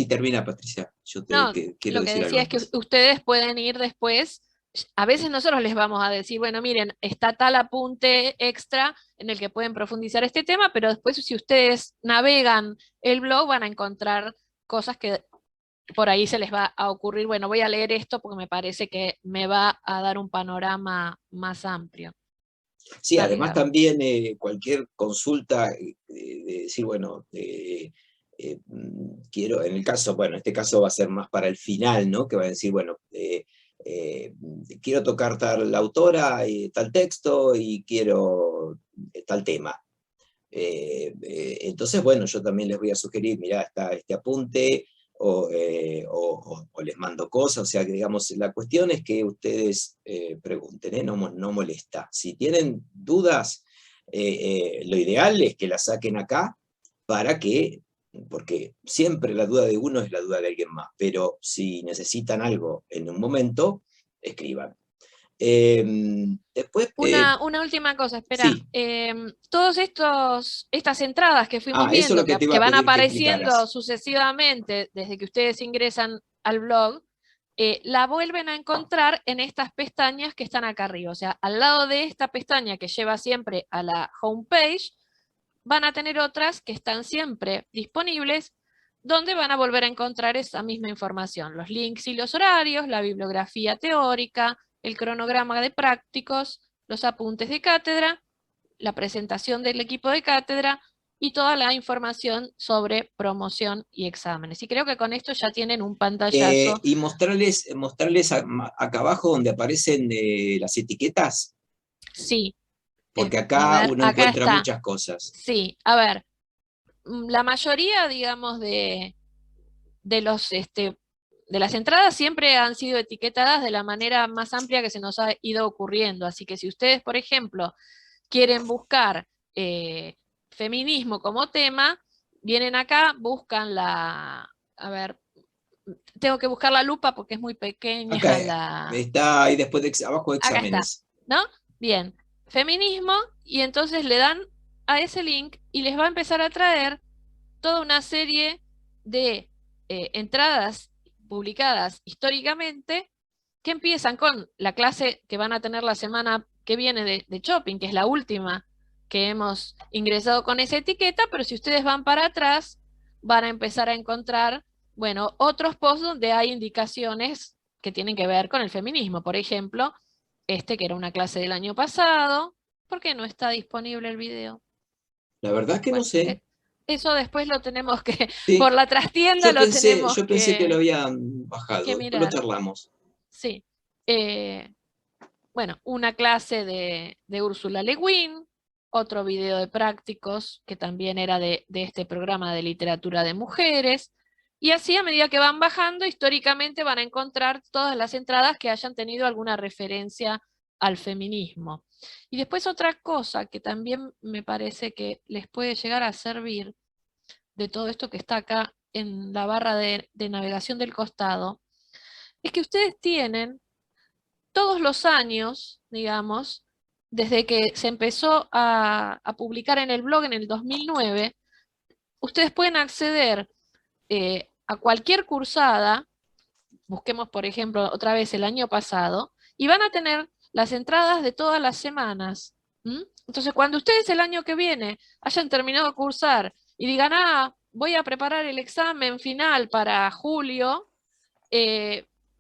termina, Patricia. Yo quiero lo que decir decía algo es que ustedes pueden ir después. A veces nosotros les vamos a decir, bueno, miren, está tal apunte extra en el que pueden profundizar este tema, pero después si ustedes navegan el blog van a encontrar cosas que por ahí se les va a ocurrir, bueno, voy a leer esto porque me parece que me va a dar un panorama más amplio. Sí, además también cualquier consulta, de decir, bueno, quiero, en este caso va a ser más para el final, ¿no? Que va a decir, bueno, quiero tocar tal autora, tal texto, y quiero tal tema. Entonces, bueno, yo también les voy a sugerir, mirá, está este apunte, o les mando cosas, o sea, que digamos, la cuestión es que ustedes pregunten, no molesta. Si tienen dudas, lo ideal es que las saquen acá, porque siempre la duda de uno es la duda de alguien más, pero si necesitan algo en un momento, escriban. Después, una última cosa, espera. Sí. Todas estas entradas que fuimos viendo, que van apareciendo sucesivamente desde que ustedes ingresan al blog, la vuelven a encontrar en estas pestañas que están acá arriba. O sea, al lado de esta pestaña que lleva siempre a la homepage, van a tener otras que están siempre disponibles, donde van a volver a encontrar esa misma información, los links y los horarios, la bibliografía teórica, el cronograma de prácticos, los apuntes de cátedra, la presentación del equipo de cátedra y toda la información sobre promoción y exámenes. Y creo que con esto ya tienen un pantallazo. Y mostrarles acá abajo donde aparecen las etiquetas. Sí. Porque acá uno encuentra muchas cosas. Sí, a ver, la mayoría, digamos, de las entradas siempre han sido etiquetadas de la manera más amplia que se nos ha ido ocurriendo. Así que si ustedes, por ejemplo, quieren buscar feminismo como tema, vienen acá, buscan a ver, tengo que buscar la lupa porque es muy pequeña. Acá está ahí después abajo de exámenes. Acá está, ¿no? Bien, feminismo, y entonces le dan a ese link y les va a empezar a traer toda una serie de entradas publicadas históricamente que empiezan con la clase que van a tener la semana que viene de shopping, que es la última que hemos ingresado con esa etiqueta, pero si ustedes van para atrás, van a empezar a encontrar, bueno, otros posts donde hay indicaciones que tienen que ver con el feminismo. Por ejemplo, que era una clase del año pasado. ¿Por qué no está disponible el video? La verdad que Bueno, no sé. Eso después lo tenemos que, Sí. por la trastienda Yo pensé que lo habían bajado, que después lo charlamos. Sí. Bueno, una clase de Úrsula Le Guin, otro video de prácticos que también era de este programa de literatura de mujeres, y así a medida que van bajando, históricamente van a encontrar todas las entradas que hayan tenido alguna referencia al feminismo. Y después otra cosa que también me parece que les puede llegar a servir de todo esto que está acá en la barra de navegación del costado, es que ustedes tienen todos los años, digamos, desde que se empezó a publicar en el blog en el 2009, ustedes pueden acceder a cualquier cursada, busquemos por ejemplo otra vez el año pasado, y van a tener las entradas de todas las semanas. Entonces cuando ustedes el año que viene hayan terminado de cursar y digan, voy a preparar el examen final para julio,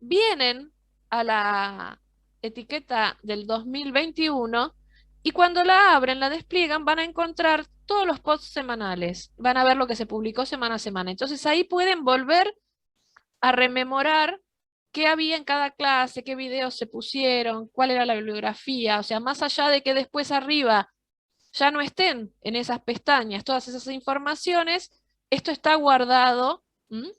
vienen a la etiqueta del 2021 y cuando la abren, la despliegan, van a encontrar todos los posts semanales, van a ver lo que se publicó semana a semana. Entonces ahí pueden volver a rememorar qué había en cada clase, qué videos se pusieron, cuál era la bibliografía, o sea, más allá de que después arriba ya no estén en esas pestañas todas esas informaciones, esto está guardado.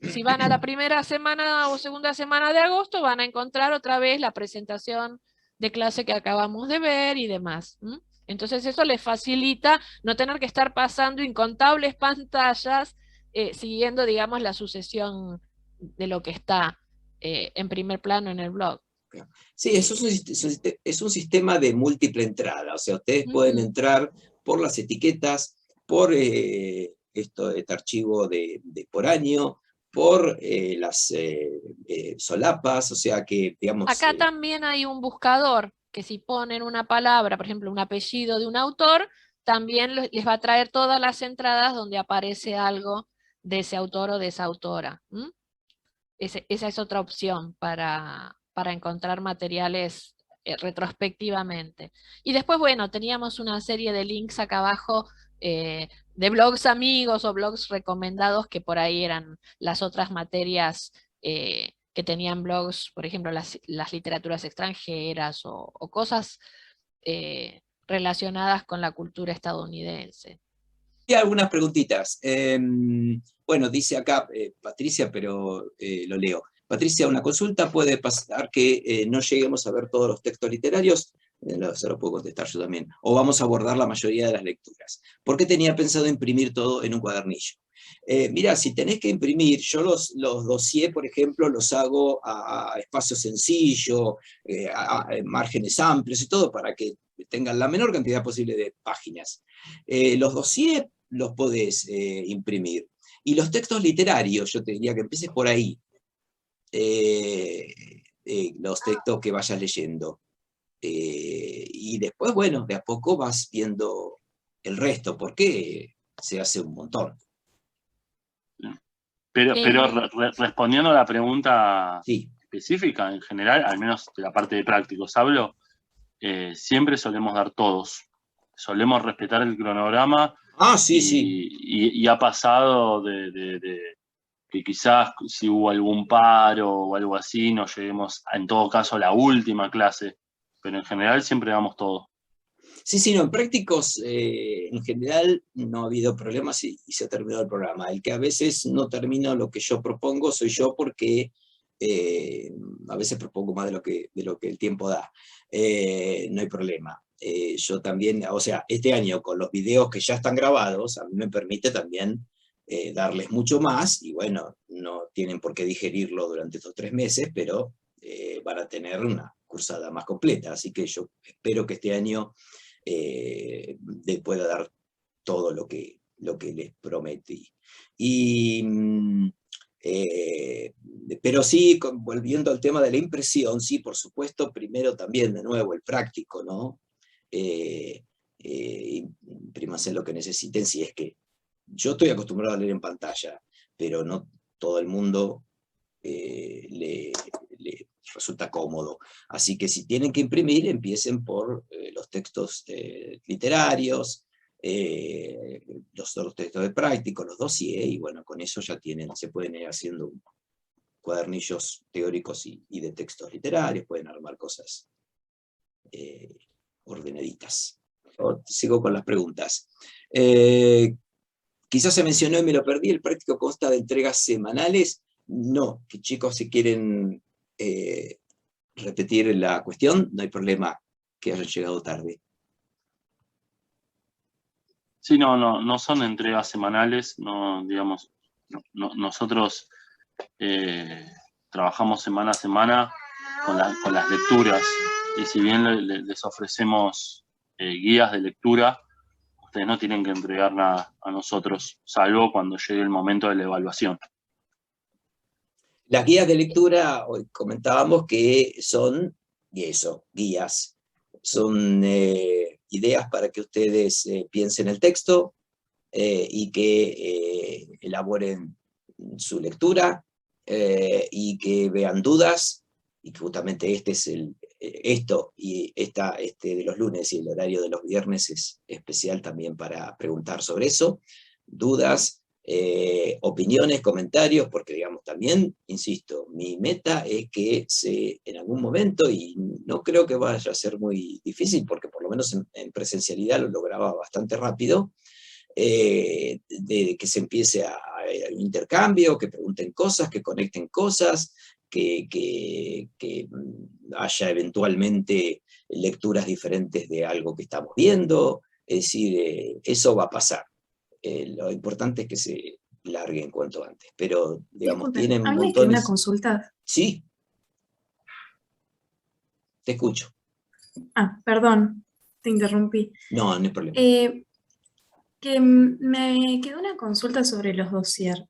Si van a la primera semana o segunda semana de agosto, van a encontrar otra vez la presentación de clase que acabamos de ver y demás. Entonces eso les facilita no tener que estar pasando incontables pantallas siguiendo, digamos, la sucesión de lo que está en primer plano en el blog. Sí, eso es un sistema de múltiple entrada, o sea, ustedes pueden entrar por las etiquetas, por este archivo por año, por las solapas, o sea que, digamos... Acá también hay un buscador, que si ponen una palabra, por ejemplo, un apellido de un autor, también les va a traer todas las entradas donde aparece algo de ese autor o de esa autora. Esa es otra opción para encontrar materiales retrospectivamente. Y después, bueno, teníamos una serie de links acá abajo de blogs amigos o blogs recomendados que por ahí eran las otras materias que tenían blogs, por ejemplo, las literaturas extranjeras o cosas relacionadas con la cultura estadounidense. Y algunas preguntitas. Bueno, dice acá Patricia, pero lo leo. Patricia, una consulta, ¿puede pasar que no lleguemos a ver todos los textos literarios? Se lo puedo contestar yo también. O vamos a abordar la mayoría de las lecturas. ¿Por qué tenía pensado imprimir todo en un cuadernillo? Mira, si tenés que imprimir, yo los dossiers, por ejemplo, los hago a espacio sencillo, a márgenes amplios y todo, para que tengan la menor cantidad posible de páginas. Los dossiers los podés imprimir. Y los textos literarios, yo te diría que empieces por ahí. Los textos que vayas leyendo. Y después, bueno, de a poco vas viendo el resto, porque se hace un montón. Pero respondiendo a la pregunta específica, en general, al menos de la parte de prácticos hablo, siempre solemos dar todos. Solemos respetar el cronograma. Y ha pasado de que quizás si hubo algún paro o algo así, nos lleguemos en todo caso a la última clase, pero en general siempre damos todo. Sí, no, en prácticos en general no ha habido problemas y se ha terminado el programa. El que a veces no termino lo que yo propongo soy yo, porque a veces propongo más de lo que el tiempo da. No hay problema. Yo también, o sea, este año con los videos que ya están grabados, a mí me permite también darles mucho más, y bueno, no tienen por qué digerirlo durante estos 3 meses, pero van a tener una cursada más completa, así que yo espero que este año pueda dar todo lo que les prometí. Pero sí, volviendo al tema de la impresión, sí, por supuesto, primero también, de nuevo, el práctico, ¿no? Imprímanse lo que necesiten, si es que yo estoy acostumbrado a leer en pantalla, pero no todo el mundo le resulta cómodo. Así que si tienen que imprimir, empiecen por los textos literarios, los textos de práctico, los dossiers, y bueno, con eso ya se pueden ir haciendo cuadernillos teóricos y de textos literarios, pueden armar cosas ordenaditas. Sigo con las preguntas. Quizás se mencionó y me lo perdí, ¿el práctico consta de entregas semanales? No, que chicos, si quieren repetir la cuestión, no hay problema que hayan llegado tarde. Sí, no son entregas semanales, digamos, nosotros trabajamos semana a semana con las lecturas, y si bien les ofrecemos guías de lectura, ustedes no tienen que entregar nada a nosotros, salvo cuando llegue el momento de la evaluación. Las guías de lectura, hoy comentábamos que son guías. Son ideas para que ustedes piensen el texto y que elaboren su lectura y que vean dudas, y que justamente esto y de los lunes y el horario de los viernes es especial también para preguntar sobre eso, dudas, opiniones, comentarios, porque digamos también, insisto, mi meta es que en algún momento, y no creo que vaya a ser muy difícil, porque por lo menos en presencialidad lo lograba bastante rápido, de que se empiece a un intercambio, que pregunten cosas, que conecten cosas, que haya eventualmente lecturas diferentes de algo que estamos viendo, es decir, eso va a pasar. Lo importante es que se larguen cuanto antes, pero digamos, Disculpe, tienen ¿a mí me montones... una consulta? Sí, te escucho. Ah, perdón, te interrumpí. No, no hay problema. Que me quedó una consulta sobre los dossier,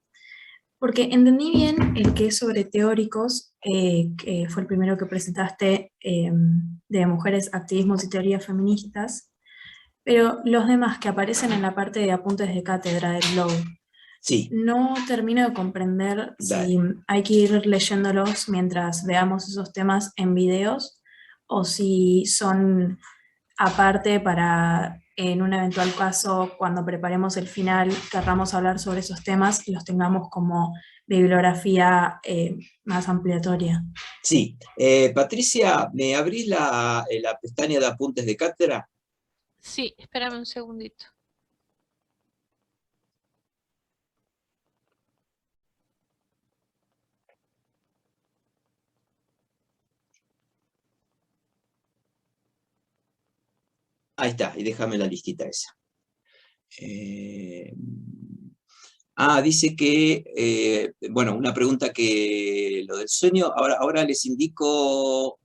porque entendí bien el que es sobre teóricos, que fue el primero que presentaste, de mujeres, activismos y teorías feministas, pero los demás que aparecen en la parte de apuntes de cátedra del blog, Sí. no termino de comprender si hay que ir leyéndolos mientras veamos esos temas en videos, o si son aparte para, en un eventual caso, cuando preparemos el final, querramos hablar sobre esos temas y los tengamos como bibliografía más ampliatoria. Sí. Patricia, ¿me abrís la pestaña de apuntes de cátedra? Sí, espérame un segundito. Ahí está, y déjame la listita esa. Dice que, bueno, una pregunta que lo del sueño, ahora les indico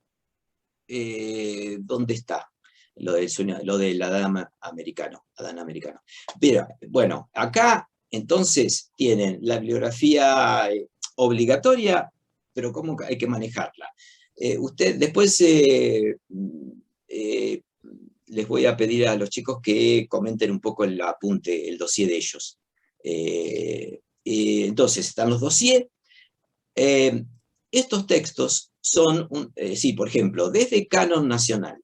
dónde está lo del sueño, lo del Adán americano. Pero, bueno, acá entonces tienen la bibliografía obligatoria, pero cómo hay que manejarla. Después les voy a pedir a los chicos que comenten un poco el apunte, el dossier de ellos. Entonces, están los dossiers. Estos textos son, sí, por ejemplo, desde canon nacional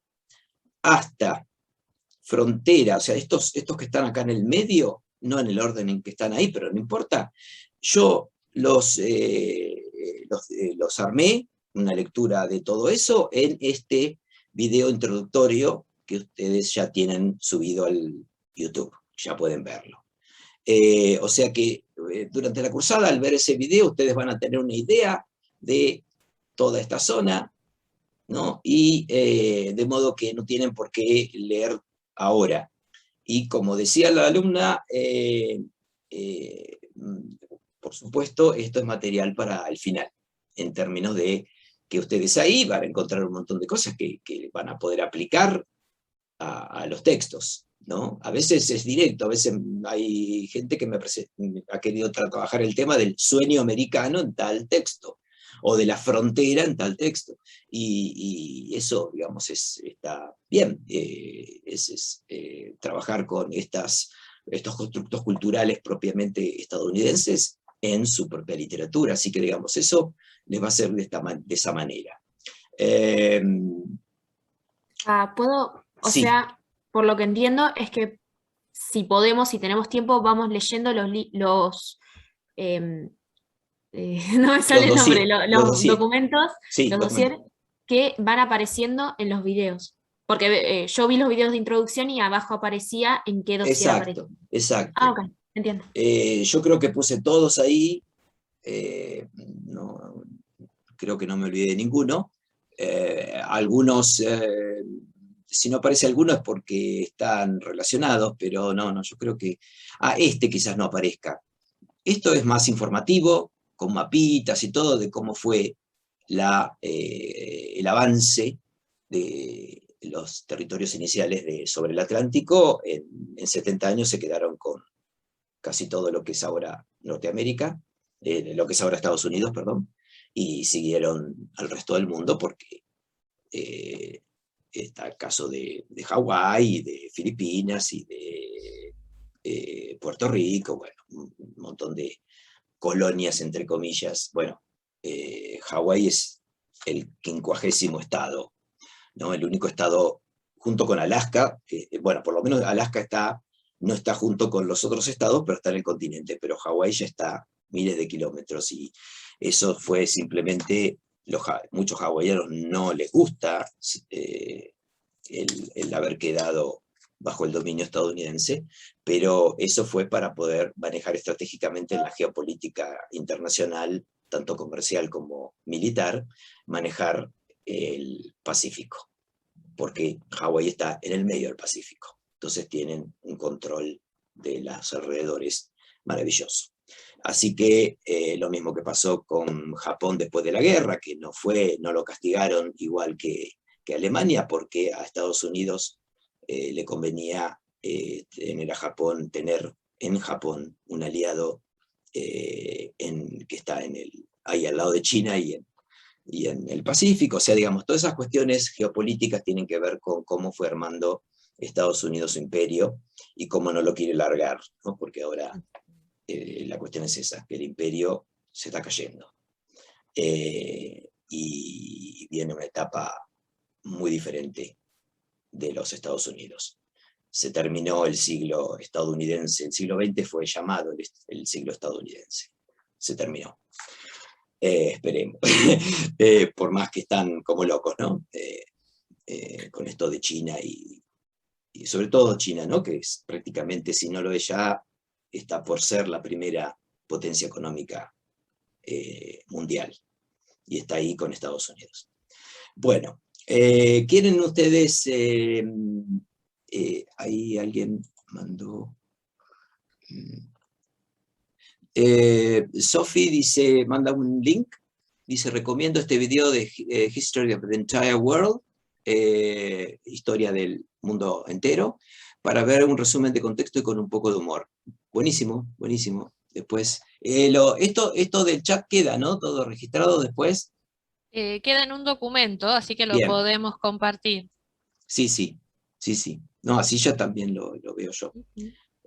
hasta frontera, o sea, estos que están acá en el medio, no en el orden en que están ahí, pero no importa, yo los armé, una lectura de todo eso, en este video introductorio que ustedes ya tienen subido al YouTube, ya pueden verlo. O sea que durante la cursada, al ver ese video, ustedes van a tener una idea de toda esta zona, ¿no? Y de modo que no tienen por qué leer ahora. Y como decía la alumna, por supuesto, esto es material para el final, en términos de que ustedes ahí van a encontrar un montón de cosas que van a poder aplicar a los textos, ¿no? A veces es directo, a veces hay gente que ha querido trabajar el tema del sueño americano en tal texto, o de la frontera en tal texto, y eso, digamos, está bien, trabajar con estos constructos culturales propiamente estadounidenses en su propia literatura, así que, digamos, eso les va a ser de esa manera. Sí. Sea, por lo que entiendo, es que si podemos, si tenemos tiempo, vamos leyendo no me sale el nombre, los documentos, sí, los dossiers que van apareciendo en los videos. Porque yo vi los videos de introducción y abajo aparecía en qué dossier aparecía. Exacto. Ok, entiendo. Yo creo que puse todos ahí, no, creo que no me olvidé de ninguno. Algunos, si no aparece alguno es porque están relacionados, pero no, yo creo que... este quizás no aparezca. Esto es más informativo, con mapitas y todo, de cómo fue el avance de los territorios iniciales sobre el Atlántico. En 70 años se quedaron con casi todo lo que es ahora Norteamérica, lo que es ahora Estados Unidos, perdón, y siguieron al resto del mundo porque está el caso de Hawái, de Filipinas y de Puerto Rico, bueno, un montón de colonias, entre comillas. Bueno, Hawái es el 50º estado, ¿no? El único estado, junto con Alaska, bueno, por lo menos Alaska no está junto con los otros estados, pero está en el continente, pero Hawái ya está miles de kilómetros, y eso fue simplemente, muchos hawaianos no les gusta el haber quedado bajo el dominio estadounidense, pero eso fue para poder manejar estratégicamente en la geopolítica internacional, tanto comercial como militar, manejar el Pacífico, porque Hawái está en el medio del Pacífico, entonces tienen un control de los alrededores maravilloso. Así que lo mismo que pasó con Japón después de la guerra, que no lo castigaron igual que Alemania, porque a Estados Unidos le convenía tener en Japón un aliado que está ahí al lado de China y en el Pacífico. O sea, digamos, todas esas cuestiones geopolíticas tienen que ver con cómo fue armando Estados Unidos su imperio y cómo no lo quiere largar, ¿no? Porque ahora la cuestión es esa, que el imperio se está cayendo. Y viene una etapa muy diferente de los Estados Unidos. Se terminó el siglo estadounidense, el siglo XX fue llamado el siglo estadounidense. Se terminó. Esperemos. Por más que están como locos, ¿no? Con esto de China y sobre todo China, ¿no? Que es prácticamente, si no lo es ya, está por ser la primera potencia económica mundial. Y está ahí con Estados Unidos. Bueno, ¿quieren ustedes... ahí alguien mandó... Sophie dice, manda un link, dice, recomiendo este video de History of the Entire World, historia del mundo entero, para ver un resumen de contexto y con un poco de humor. Buenísimo, buenísimo. Después, esto del chat queda, ¿no? Todo registrado después. Queda en un documento, así que lo podemos compartir. Sí. No, así ya también lo veo yo.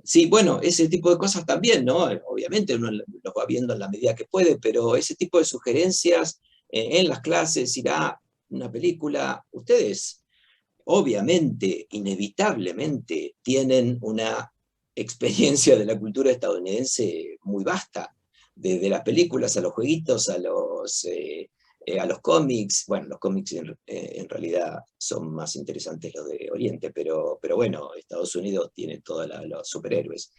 Sí, bueno, ese tipo de cosas también, ¿no? Obviamente uno los va viendo en la medida que puede, pero ese tipo de sugerencias en las clases, irá una película, ustedes obviamente, inevitablemente, tienen una experiencia de la cultura estadounidense muy vasta, desde las películas a los jueguitos, a los cómics. Bueno, los cómics en realidad son más interesantes los de Oriente, pero bueno, Estados Unidos tiene todos los superhéroes.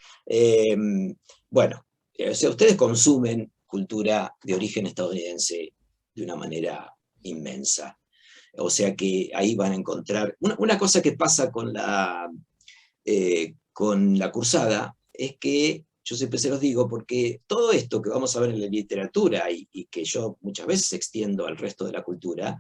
Bueno, o sea, ustedes consumen cultura de origen estadounidense de una manera inmensa. O sea que ahí van a encontrar... Una cosa que pasa con la cursada es que yo siempre se los digo, porque todo esto que vamos a ver en la literatura y que yo muchas veces extiendo al resto de la cultura,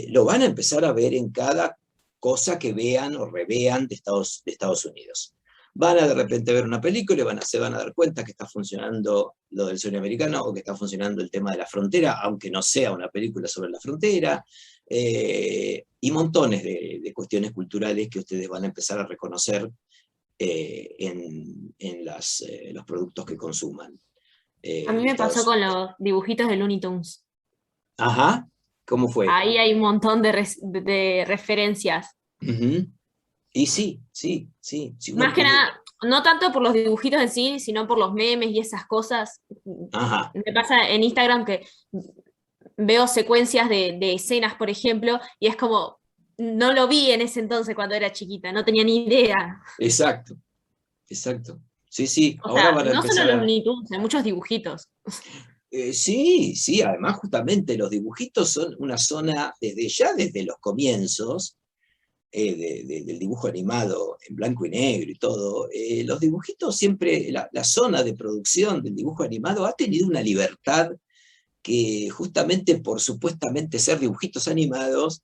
lo van a empezar a ver en cada cosa que vean o revean de Estados Unidos. Van a de repente ver una película y se van a dar cuenta que está funcionando lo del sueño americano, o que está funcionando el tema de la frontera, aunque no sea una película sobre la frontera, y montones de cuestiones culturales que ustedes van a empezar a reconocer en los productos que consuman. A mí me pasó con los dibujitos de Looney Tunes. Ajá, ¿cómo fue? Ahí hay un montón de referencias. Uh-huh. Y sí. Más que nada, no tanto por los dibujitos en sí, sino por los memes y esas cosas. Ajá. Me pasa en Instagram que veo secuencias de escenas, por ejemplo, y es como, no lo vi en ese entonces cuando era chiquita, no tenía ni idea. Exacto. Sí. O sea, no solo los Looney Tunes, hay muchos dibujitos. Sí, además justamente los dibujitos son una zona, desde los comienzos, del dibujo animado en blanco y negro y todo, los dibujitos siempre, la zona de producción del dibujo animado ha tenido una libertad que justamente por supuestamente ser dibujitos animados,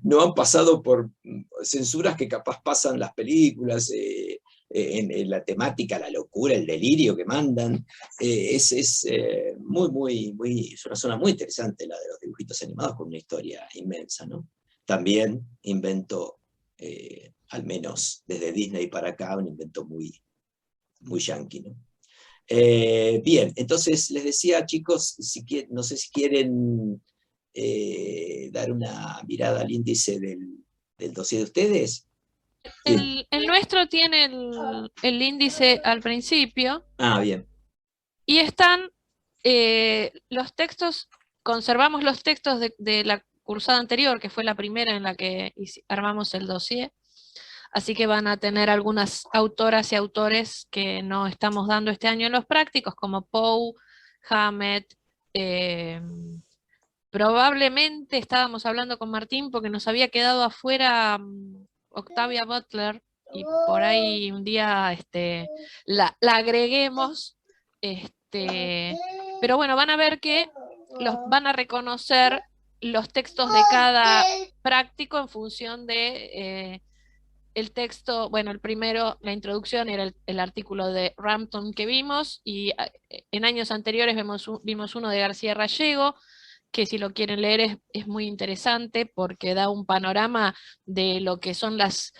no han pasado por censuras que capaz pasan las películas, en la temática, la locura, el delirio que mandan. Es una zona muy interesante la de los dibujitos animados, con una historia inmensa, ¿no? También invento, al menos desde Disney para acá, un invento muy yankee, ¿no? Bien, entonces les decía, chicos, no sé si quieren dar una mirada al índice del dossier de ustedes. El nuestro tiene el índice al principio. Ah, bien. Y están los textos, conservamos los textos de la cursada anterior, que fue la primera en la que armamos el dossier. Así que van a tener algunas autoras y autores que no estamos dando este año en los prácticos, como Poe, Hammett. Probablemente estábamos hablando con Martín porque nos había quedado afuera Octavia Butler, y por ahí un día la agreguemos. Pero bueno, van a ver que van a reconocer los textos de cada práctico en función de el texto. Bueno, el primero, la introducción, era el artículo de Rampton que vimos, y en años anteriores vimos uno de García Rallego, que si lo quieren leer es muy interesante porque da un panorama de lo que son las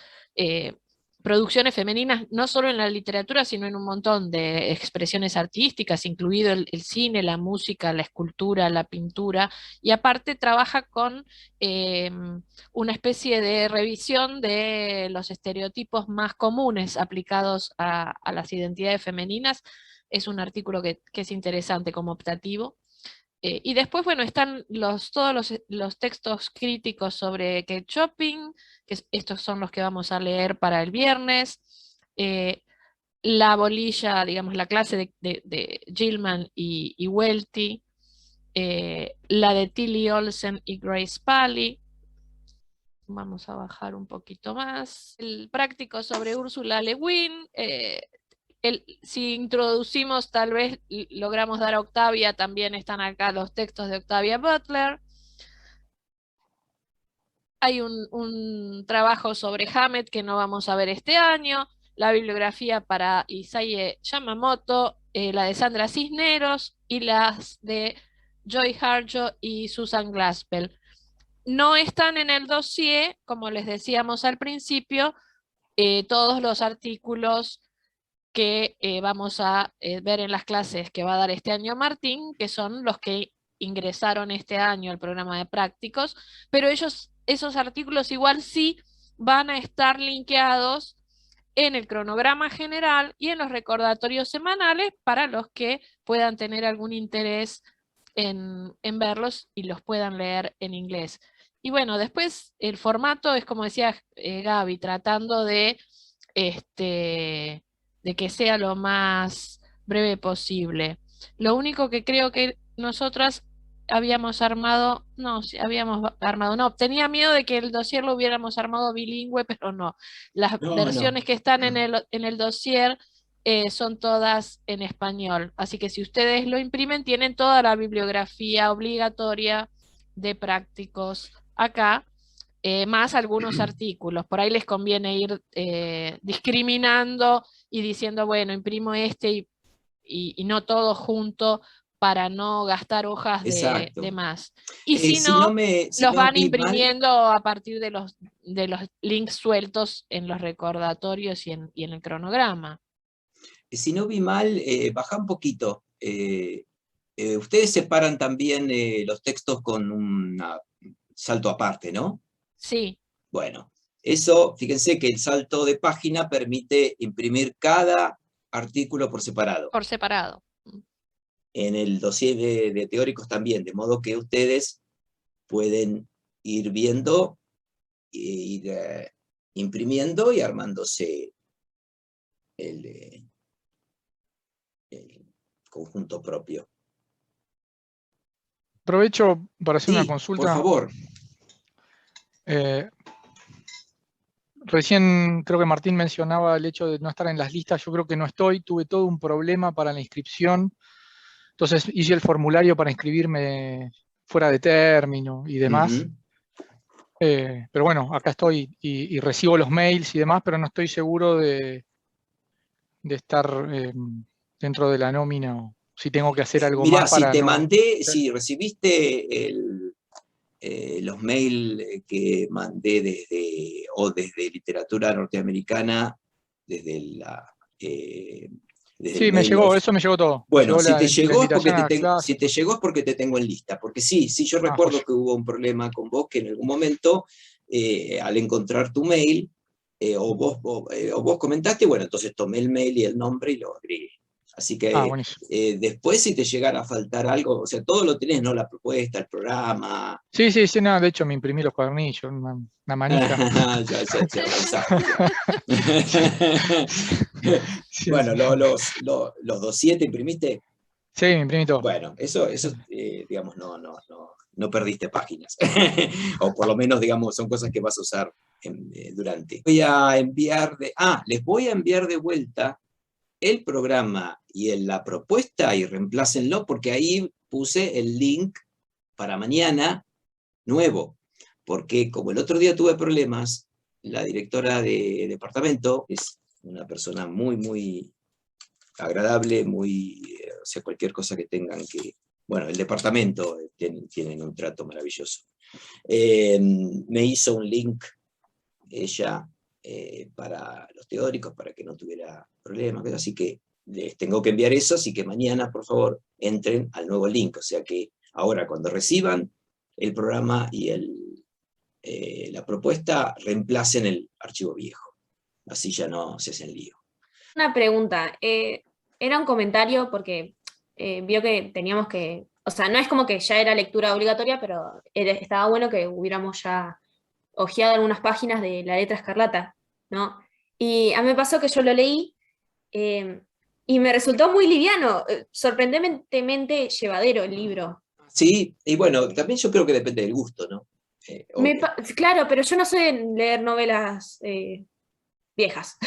producciones femeninas, no solo en la literatura, sino en un montón de expresiones artísticas, incluido el cine, la música, la escultura, la pintura, y aparte trabaja con una especie de revisión de los estereotipos más comunes aplicados a las identidades femeninas. Es un artículo que es interesante como optativo. Y después, bueno, están todos los textos críticos sobre Kate Shopping, que estos son los que vamos a leer para el viernes. La bolilla, digamos, la clase de Gilman y Welty. La de Tilly Olsen y Grace Paley. Vamos a bajar un poquito más. El práctico sobre Ursula Le Guin. Si introducimos, tal vez logramos dar a Octavia, también están acá los textos de Octavia Butler. Hay un trabajo sobre Hammett que no vamos a ver este año, la bibliografía para Isaie Yamamoto, la de Sandra Cisneros y las de Joy Harjo y Susan Glaspel. No están en el dossier, como les decíamos al principio, todos los artículos que vamos a ver en las clases que va a dar este año Martín, que son los que ingresaron este año al programa de prácticos, pero esos artículos igual sí van a estar linkeados en el cronograma general y en los recordatorios semanales para los que puedan tener algún interés en verlos y los puedan leer en inglés. Y bueno, después el formato es, como decía Gaby, tratando de que sea lo más breve posible. Lo único que creo que nosotras habíamos armado, no, tenía miedo de que el dossier lo hubiéramos armado bilingüe, pero no. Las versiones que están en el dossier son todas en español. Así que si ustedes lo imprimen, tienen toda la bibliografía obligatoria de prácticos acá, más algunos artículos. Por ahí les conviene ir discriminando y diciendo, bueno, imprimo este y no todo junto para no gastar hojas de más. Y si no, los van imprimiendo a partir de los links sueltos en los recordatorios y en el cronograma. Si no vi mal, baja un poquito. Ustedes separan también los textos con un salto aparte, ¿no? Sí. Bueno, eso, fíjense que el salto de página permite imprimir cada artículo por separado. Por separado. En el dossier de teóricos también, de modo que ustedes pueden ir viendo, ir imprimiendo y armándose el conjunto propio. Aprovecho para hacer una consulta. Por favor. Recién creo que Martín mencionaba el hecho de no estar en las listas. Yo creo que no estoy, tuve todo un problema para la inscripción. Entonces hice el formulario para inscribirme fuera de término y demás. Pero bueno, acá estoy y recibo los mails y demás, pero no estoy seguro de estar dentro de la nómina o si tengo que hacer algo más para... Mirá, si te mandé, si recibiste los mails que mandé desde literatura norteamericana, desde la... sí, me llegó, eso me llegó todo. Bueno, si te llegó es porque te tengo en lista, porque sí, yo recuerdo que hubo un problema con vos, que en algún momento, al encontrar tu mail, o vos comentaste, bueno, entonces tomé el mail y el nombre y lo agregué. Así que después si te llegara a faltar algo, o sea, todo lo tenés, ¿no? La propuesta, el programa. Sí, no, de hecho me imprimí los cuadernillos, una manija. Bueno, los dossiers te imprimiste. Sí, me imprimí todo. Bueno, eso digamos, no perdiste páginas. O por lo menos, digamos, son cosas que vas a usar durante. Les voy a enviar de vuelta el programa y la propuesta y reemplácenlo, porque ahí puse el link para mañana nuevo, porque como el otro día tuve problemas, la directora de departamento es una persona muy, muy agradable, o sea, cualquier cosa que tengan que... Bueno, el departamento tienen un trato maravilloso. Me hizo un link, ella, para los teóricos, para que no tuviera problemas, así que les tengo que enviar eso, así que mañana, por favor, entren al nuevo link, o sea que ahora cuando reciban el programa y la propuesta, reemplacen el archivo viejo, así ya no se hacen lío. Una pregunta, era un comentario porque vio que teníamos que, o sea, no es como que ya era lectura obligatoria, pero estaba bueno que hubiéramos ya hojeado algunas páginas de La Letra Escarlata, ¿no? Y a mí me pasó que yo lo leí y me resultó muy liviano, sorprendentemente llevadero el libro. Sí, y bueno, también yo creo que depende del gusto, ¿no? Claro, pero yo no soy de leer novelas viejas.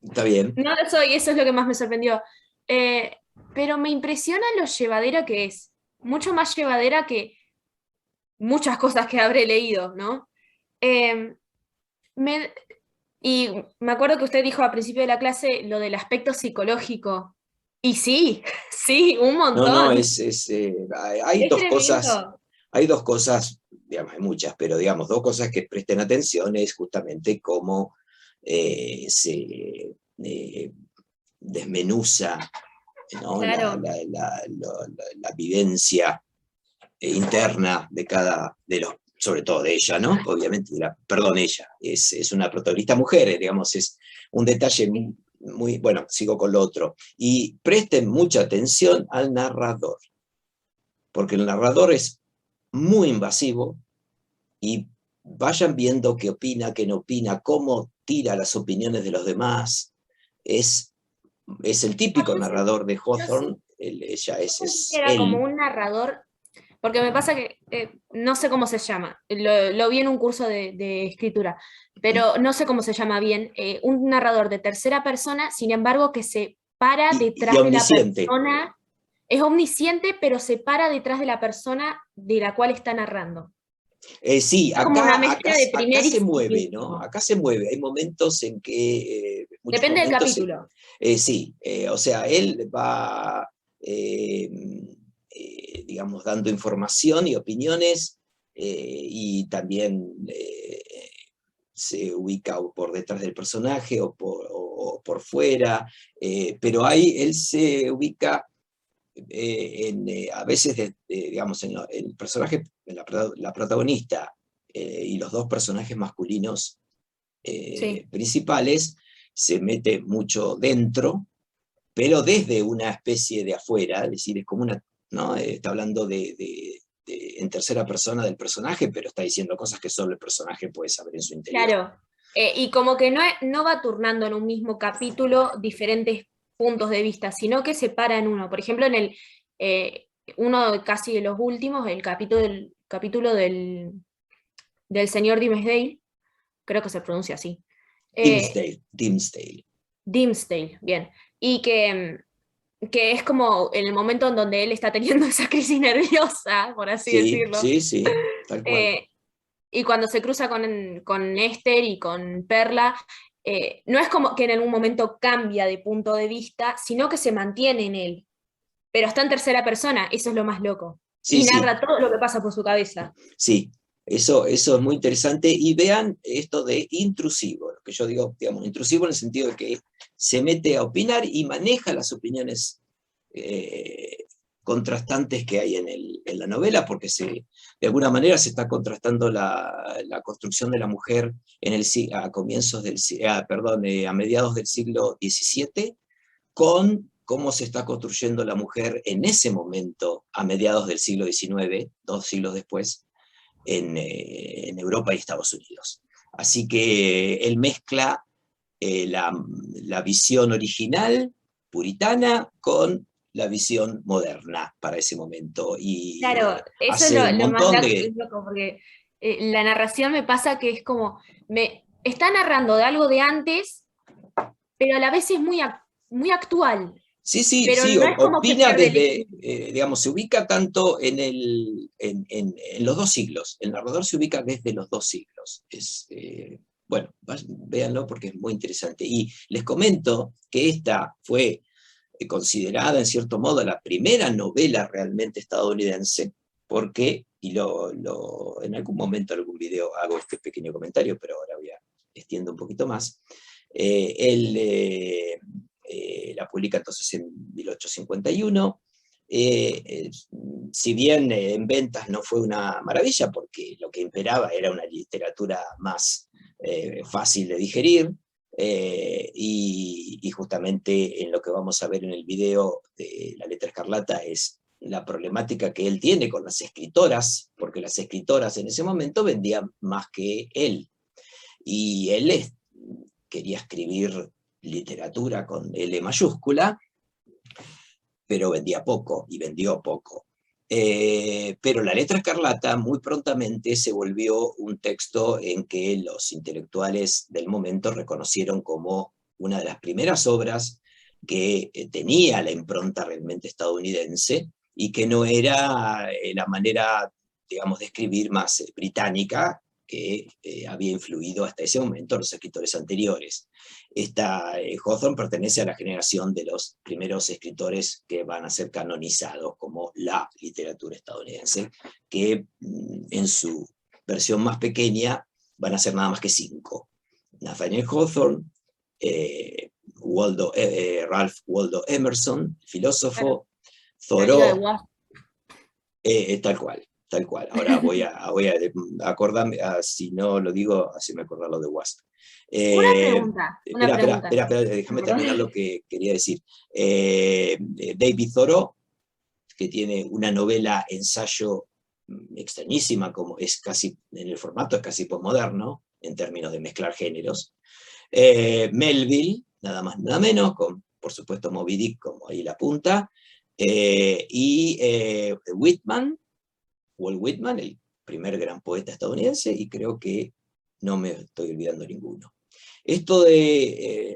Está bien. No lo soy, eso es lo que más me sorprendió. Pero me impresiona lo llevadero que es, mucho más llevadera que muchas cosas que habré leído, ¿no? Y me acuerdo que usted dijo al principio de la clase lo del aspecto psicológico. Y sí, un montón. No, hay dos cosas, digamos, hay muchas, pero digamos, dos cosas que presten atención es justamente cómo se desmenuza, ¿no? Claro. la vivencia interna de los, sobre todo de ella, ¿no? Obviamente, ella es una protagonista mujer, digamos, es un detalle muy, bueno, sigo con lo otro. Y presten mucha atención al narrador, porque el narrador es muy invasivo y vayan viendo qué opina, qué no opina, cómo tira las opiniones de los demás. Es el típico narrador de Hawthorne. Era como un narrador, porque me pasa que no sé cómo se llama, lo vi en un curso de escritura, pero no sé cómo se llama bien, un narrador de tercera persona, sin embargo que se para detrás de la persona. Es omnisciente, pero se para detrás de la persona de la cual está narrando. Sí, acá se mueve, ¿no? Acá se mueve. Hay momentos en que... Depende del capítulo. Sí, o sea, él va, digamos, dando información y opiniones, y también se ubica o por detrás del personaje o por fuera, pero ahí él se ubica a veces, digamos, en el personaje, en la protagonista y los dos personajes masculinos principales, se mete mucho dentro, pero desde una especie de afuera, es decir, es como una, ¿no? Está hablando en tercera persona del personaje, pero está diciendo cosas que solo el personaje puede saber en su interior. Claro, y como que no va turnando en un mismo capítulo diferentes puntos de vista, sino que se para en uno. Por ejemplo, en uno casi de los últimos, el capítulo del señor Dimmesdale, creo que se pronuncia así. Dimmesdale, bien. Y que es como en el momento en donde él está teniendo esa crisis nerviosa, por así decirlo. Sí, tal cual. Y cuando se cruza con Esther y con Perla, no es como que en algún momento cambia de punto de vista, sino que se mantiene en él. Pero está en tercera persona, eso es lo más loco. Y narra todo lo que pasa por su cabeza. Sí, eso es muy interesante. Y vean esto de intrusivo, lo que yo digo, digamos, intrusivo en el sentido de que se mete a opinar y maneja las opiniones contrastantes que hay en la novela, porque de alguna manera se está contrastando la construcción de la mujer a mediados del siglo XVII, con cómo se está construyendo la mujer en ese momento, a mediados del siglo XIX, 2 siglos después, en Europa y Estados Unidos. Así que él mezcla la visión original, puritana, con la visión moderna para ese momento. Y claro, eso es lo más loco, porque la narración me pasa que es como, me está narrando de algo de antes, pero a la vez es muy actual. Sí, pero no es como opina desde, digamos, se ubica tanto en los 2 siglos. El narrador se ubica desde los 2 siglos. Bueno, véanlo porque es muy interesante. Y les comento que esta fue considerada en cierto modo la primera novela realmente estadounidense, porque, en algún momento, en algún video hago este pequeño comentario, pero ahora extiendo un poquito más. La publica entonces en 1851. Si bien en ventas no fue una maravilla, porque lo que imperaba era una literatura más fácil de digerir, y justamente en lo que vamos a ver en el video de La Letra Escarlata es la problemática que él tiene con las escritoras, porque las escritoras en ese momento vendían más que él, y él quería escribir literatura con L mayúscula, pero vendía poco y vendió poco. Pero La Letra Escarlata muy prontamente se volvió un texto en que los intelectuales del momento reconocieron como una de las primeras obras que tenía la impronta realmente estadounidense y que no era la manera, digamos, de escribir más británica que había influido hasta ese momento los escritores anteriores. Hawthorne pertenece a la generación de los primeros escritores que van a ser canonizados como la literatura estadounidense, que en su versión más pequeña van a ser nada más que 5. Nathaniel Hawthorne, Ralph Waldo Emerson, filósofo, Thoreau, tal cual. Ahora voy a acordarme, si no lo digo, así me acordarlo de Wasp. Una pregunta. Espera, déjame terminar lo que quería decir. David Thoreau, que tiene una novela ensayo extrañísima, como es casi, en el formato es casi posmoderno, en términos de mezclar géneros. Melville, nada más nada menos, con por supuesto Moby Dick como ahí la punta, y Walt Whitman, el primer gran poeta estadounidense, y creo que no me estoy olvidando ninguno.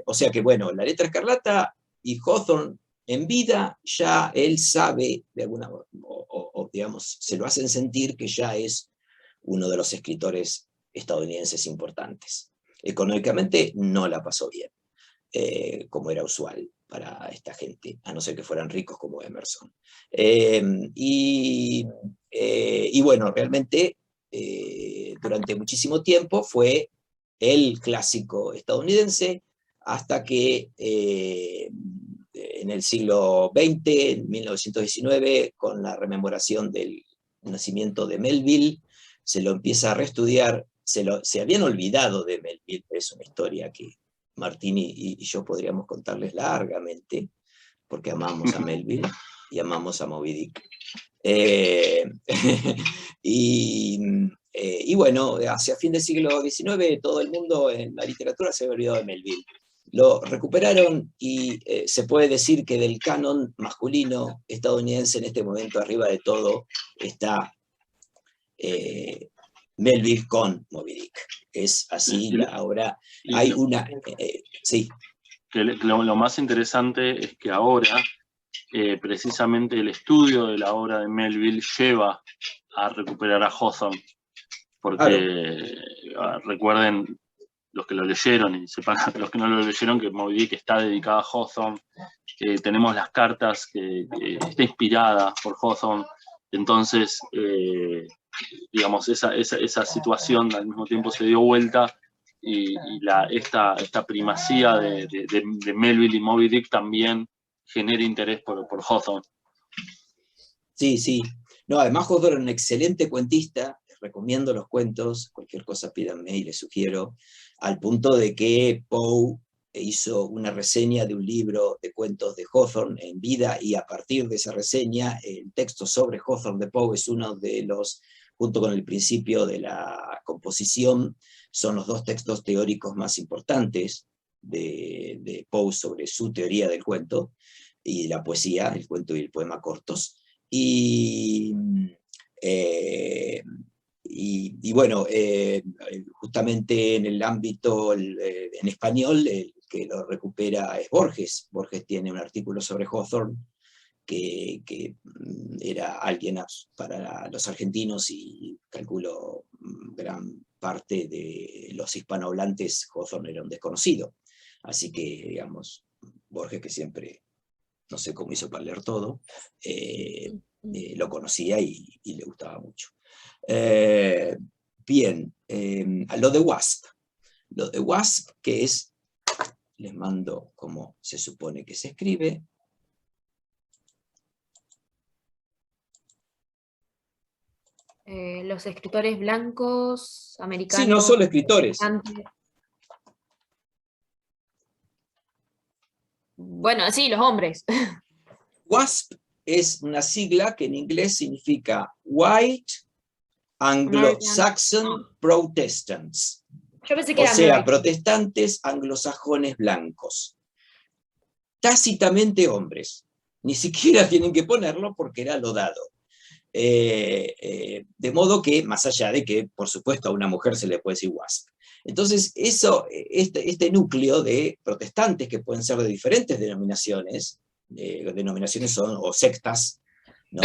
O sea que bueno, La Letra Escarlata y Hawthorne en vida, ya él sabe, de alguna digamos, se lo hacen sentir que ya es uno de los escritores estadounidenses importantes. Económicamente no la pasó bien, como era usual para esta gente, a no ser que fueran ricos como Emerson. Y bueno, realmente durante muchísimo tiempo fue el clásico estadounidense, hasta que en el siglo XX, en 1919, con la rememoración del nacimiento de Melville, se lo empieza a reestudiar. Se habían olvidado de Melville, es una historia que Martín y yo podríamos contarles largamente, porque amamos a Melville y amamos a Moby Dick. Y bueno, hacia fin del siglo XIX todo el mundo en la literatura se había olvidado de Melville. Lo recuperaron y se puede decir que del canon masculino estadounidense en este momento arriba de todo está Melville con Moby Dick. Es así, ahora hay una... sí. Lo más interesante es que ahora precisamente el estudio de la obra de Melville lleva a recuperar a Hawthorne, porque recuerden los que lo leyeron y sepan los que no lo leyeron que Moby Dick está dedicada a Hawthorne, tenemos las cartas que está inspirada por Hawthorne, entonces digamos esa situación al mismo tiempo se dio vuelta y esta primacía de Melville y Moby Dick también genera interés por Hawthorne. Sí, sí. No, además Hawthorne es un excelente cuentista, les recomiendo los cuentos, cualquier cosa pídanme y les sugiero, al punto de que Poe hizo una reseña de un libro de cuentos de Hawthorne en vida, y a partir de esa reseña, el texto sobre Hawthorne de Poe es uno de los, junto con el principio de la composición, son los dos textos teóricos más importantes de Poe sobre su teoría del cuento y la poesía, el cuento y el poema cortos. Y bueno, justamente en el ámbito en español, el que lo recupera es Borges. Borges tiene un artículo sobre Hawthorne que era alguien para los argentinos, y calculo gran parte de los hispanohablantes Hawthorne era un desconocido. Así que, digamos, Borges, que siempre, no sé cómo hizo para leer todo, lo conocía y le gustaba mucho. Bien, lo de Wasp. Lo de Wasp, que es, les mando como se supone que se escribe. Los escritores blancos, americanos... Sí, no solo escritores. Bueno, sí, los hombres. WASP es una sigla que en inglés significa White Anglo-Saxon Protestants. Yo pensé que o era sea, American. protestantes anglosajones blancos. Tácitamente hombres. Ni siquiera tienen que ponerlo porque era lo dado. De modo que, más allá de que, por supuesto, a una mujer se le puede decir WASP. Entonces, este núcleo de protestantes, que pueden ser de diferentes denominaciones son, o sectas, ¿no?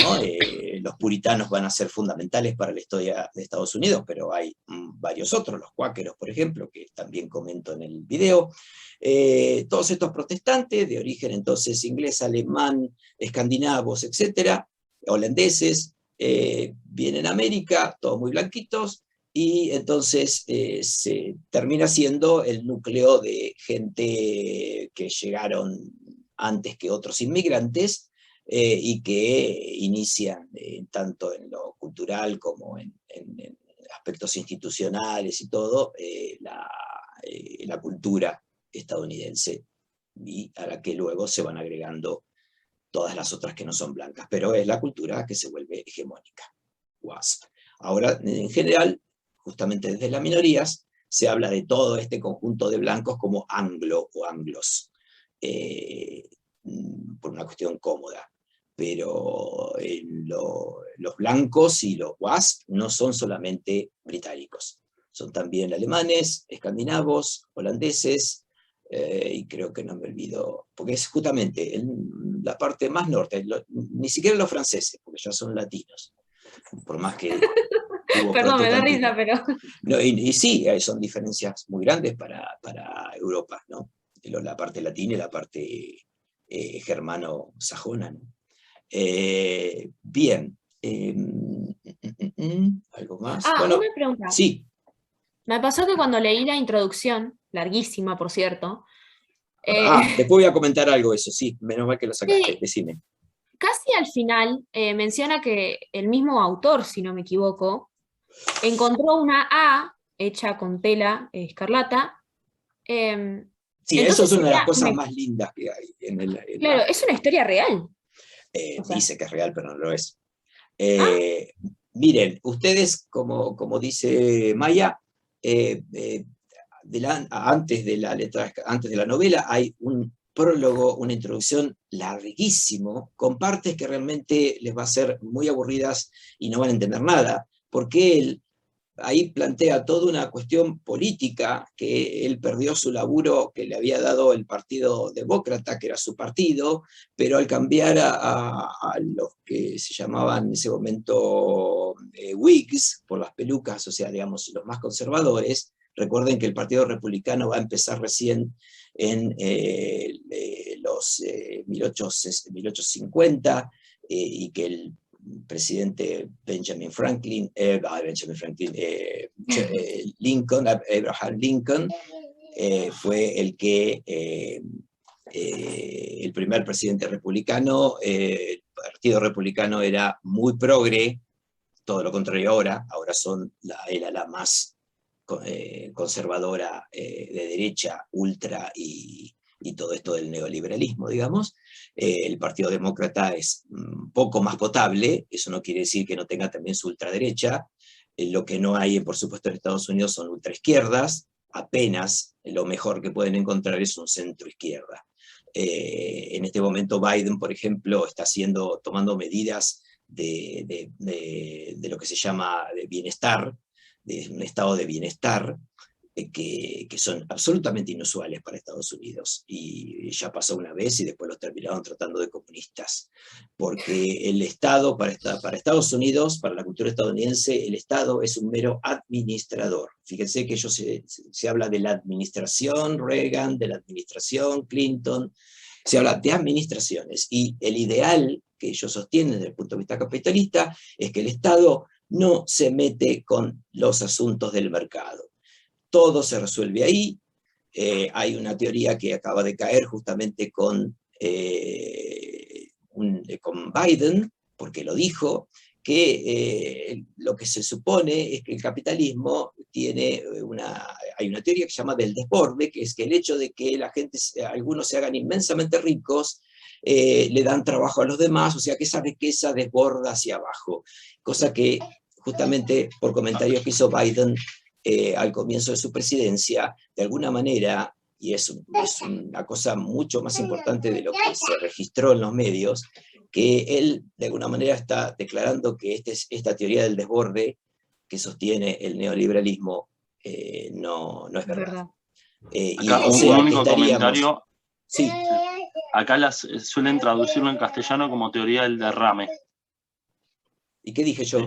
Los puritanos van a ser fundamentales para la historia de Estados Unidos, pero hay varios otros, los cuáqueros, por ejemplo, que también comento en el video. Todos estos protestantes, de origen entonces inglés, alemán, escandinavos, etcétera, holandeses, vienen a América, todos muy blanquitos, y entonces se termina siendo el núcleo de gente que llegaron antes que otros inmigrantes, y que inician tanto en lo cultural como en aspectos institucionales y todo, la cultura estadounidense, y a la que luego se van agregando todas las otras que no son blancas, pero es la cultura que se vuelve hegemónica. WASP. Ahora, en general, justamente desde las minorías, se habla de todo este conjunto de blancos como anglo o anglos, por una cuestión cómoda. Pero los blancos y los WASP no son solamente británicos, son también alemanes, escandinavos, holandeses, y creo que no me olvido, porque es justamente en la parte más norte, ni siquiera los franceses, porque ya son latinos, por más que hubo Perdón, me da risa, pero... No, y sí, son diferencias muy grandes para Europa, ¿no? La parte latina y la parte germano-sajona, ¿no? Bien. ¿Algo más? Bueno, una pregunta. Sí. Me pasó que cuando leí la introducción, larguísima por cierto. Después voy a comentar algo de eso, sí, menos mal que lo sacaste, decime. Casi al final menciona que el mismo autor, si no me equivoco, encontró una A hecha con tela escarlata. Sí, eso es una de las cosas más lindas que hay claro, es una historia real. Dice que es real, pero no lo es. Miren, ustedes, como dice Maya, antes de la novela hay un prólogo, una introducción larguísimo, con partes que realmente les va a ser muy aburridas y no van a entender nada, porque él ahí plantea toda una cuestión política, que él perdió su laburo que le había dado el Partido Demócrata, que era su partido, pero al cambiar a los que se llamaban en ese momento Whigs, por las pelucas, o sea, digamos, los más conservadores. Recuerden que el Partido Republicano va a empezar recién en los 1850, y que el presidente Abraham Lincoln, fue el que el primer presidente republicano. El Partido Republicano era muy progre, todo lo contrario ahora era la más conservadora, de derecha, ultra, y todo esto del neoliberalismo, digamos. El Partido Demócrata es un poco más potable, eso no quiere decir que no tenga también su ultraderecha. Lo que no hay, por supuesto, en Estados Unidos son ultraizquierdas, apenas lo mejor que pueden encontrar es un centro-izquierda. En este momento Biden, por ejemplo, está tomando medidas de lo que se llama de bienestar, de un estado de bienestar, que son absolutamente inusuales para Estados Unidos, y ya pasó una vez y después los terminaron tratando de comunistas, porque el Estado para Estados Unidos, para la cultura estadounidense, el Estado es un mero administrador. Fíjense que se habla de la administración Reagan, de la administración Clinton, se habla de administraciones, y el ideal que ellos sostienen desde el punto de vista capitalista es que el Estado no se mete con los asuntos del mercado. Todo se resuelve ahí. Hay una teoría que acaba de caer justamente con Biden, porque lo dijo, que lo que se supone es que el capitalismo hay una teoría que se llama del desborde, que es que el hecho de que algunos se hagan inmensamente ricos, le dan trabajo a los demás, o sea que esa riqueza desborda hacia abajo, cosa que justamente por comentarios que hizo Biden al comienzo de su presidencia, de alguna manera, y es una cosa mucho más importante de lo que se registró en los medios, que él de alguna manera está declarando que esta teoría del desborde que sostiene el neoliberalismo no es verdad. Acá, un único comentario. Sí. Acá suelen traducirlo en castellano como teoría del derrame. ¿Y qué dije yo?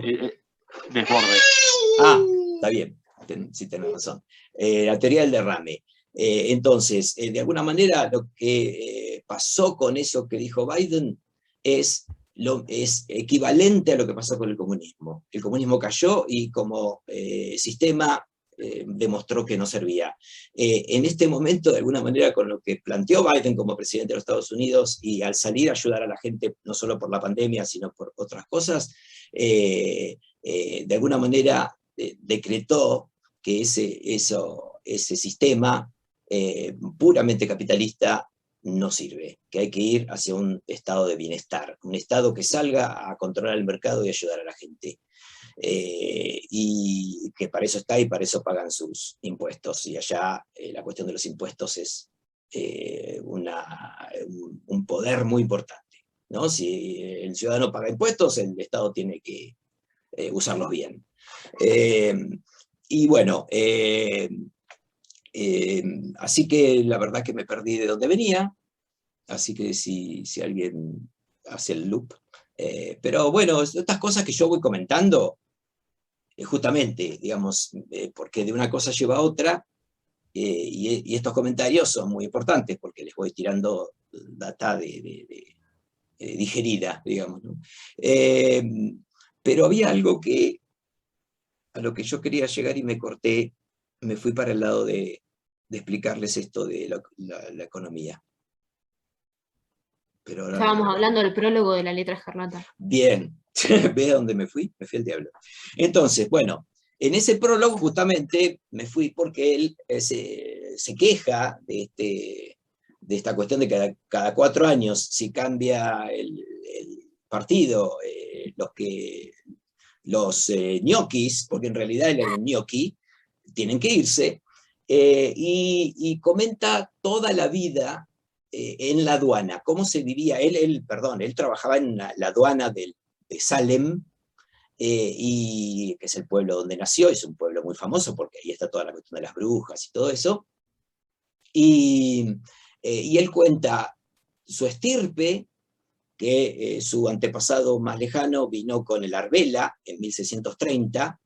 Desborde. Está bien. Sí, tenés razón. La teoría del derrame. Entonces, de alguna manera, lo que pasó con eso que dijo Biden es equivalente a lo que pasó con el comunismo. El comunismo cayó y como sistema demostró que no servía. En este momento, de alguna manera, con lo que planteó Biden como presidente de los Estados Unidos, y al salir a ayudar a la gente, no solo por la pandemia, sino por otras cosas, de alguna manera decretó que ese sistema puramente capitalista no sirve, que hay que ir hacia un estado de bienestar, un estado que salga a controlar el mercado y ayudar a la gente. Y que para eso está y para eso pagan sus impuestos. Y allá la cuestión de los impuestos es un poder muy importante, ¿no? Si el ciudadano paga impuestos, el Estado tiene que usarlos bien. Y bueno, Así que la verdad que me perdí de dónde venía, así que si alguien hace el loop. Pero bueno, estas cosas que yo voy comentando, justamente, digamos, porque de una cosa lleva a otra, y estos comentarios son muy importantes, porque les voy tirando data digerida, digamos, ¿no? Pero había algo a lo que yo quería llegar y me corté, me fui para el lado de explicarles esto de la economía. Pero ahora estábamos hablando del prólogo de La Letra Escarlata. Bien, ¿ve a dónde me fui? Me fui al diablo. Entonces, bueno, en ese prólogo justamente me fui porque él se queja de esta cuestión de que cada 4 años, si cambia el partido, los ñoquis, porque en realidad él era un ñoqui, tienen que irse, y comenta toda la vida en la aduana, cómo se vivía. Él trabajaba en la aduana de Salem, que es el pueblo donde nació, es un pueblo muy famoso porque ahí está toda la cuestión de las brujas y todo eso, y él cuenta su estirpe, que su antepasado más lejano vino con el Arbela en 1630,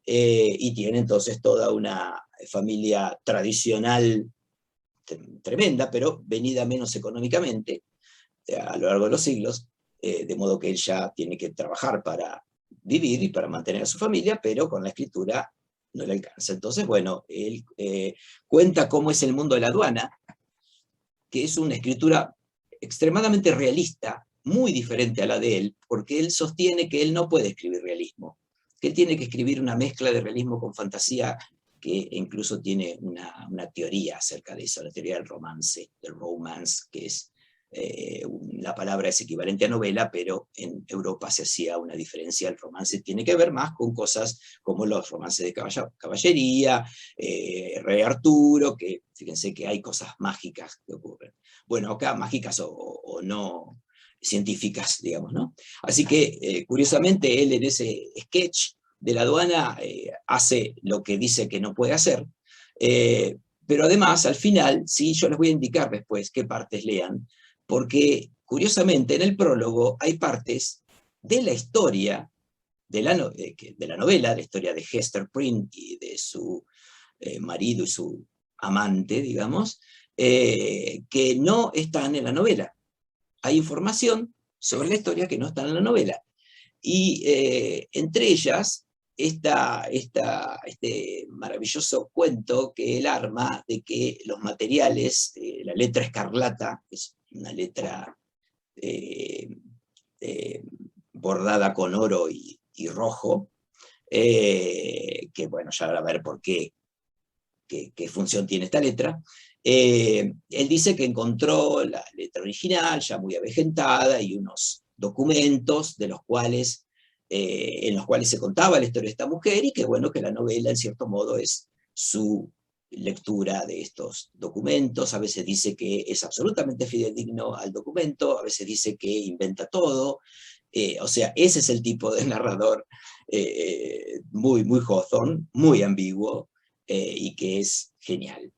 y tiene entonces toda una familia tradicional tremenda, pero venida menos económicamente a lo largo de los siglos, de modo que él ya tiene que trabajar para vivir y para mantener a su familia, pero con la escritura no le alcanza. Entonces, bueno, él cuenta cómo es el mundo de la aduana, que es una escritura extremadamente realista, muy diferente a la de él, porque él sostiene que él no puede escribir realismo, que él tiene que escribir una mezcla de realismo con fantasía, que incluso tiene una teoría acerca de eso, la teoría del romance, que es, la palabra es equivalente a novela, pero en Europa se hacía una diferencia. El romance tiene que ver más con cosas como los romances de caballería, Rey Arturo, que fíjense que hay cosas mágicas que ocurren. Bueno, acá mágicas o no científicas, digamos, ¿no? Así que, curiosamente, él en ese sketch de la aduana hace lo que dice que no puede hacer, pero además, al final, sí, yo les voy a indicar después qué partes lean, porque, curiosamente, en el prólogo hay partes de la historia de la novela, la historia de Hester Prynne y de su marido y su amante, digamos, que no están en la novela. Hay información sobre la historia que no está en la novela. Y entre ellas, este maravilloso cuento que él arma de que los materiales, la letra escarlata, que es una letra bordada con oro y rojo, que bueno, ya van a ver por qué función tiene esta letra. Él dice que encontró la letra original, ya muy avejentada, y unos documentos en los cuales se contaba la historia de esta mujer, y que bueno, que la novela en cierto modo es su lectura de estos documentos. A veces dice que es absolutamente fidedigno al documento, a veces dice que inventa todo. O sea, ese es el tipo de narrador muy, muy Hawthorne, muy ambiguo, y que es genial.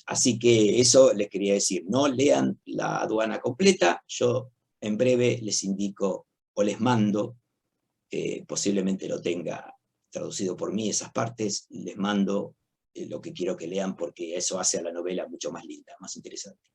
Así que eso les quería decir. No lean la aduana completa. Yo en breve les indico o les mando, posiblemente lo tenga traducido por mí esas partes, les mando lo que quiero que lean, porque eso hace a la novela mucho más linda, más interesante.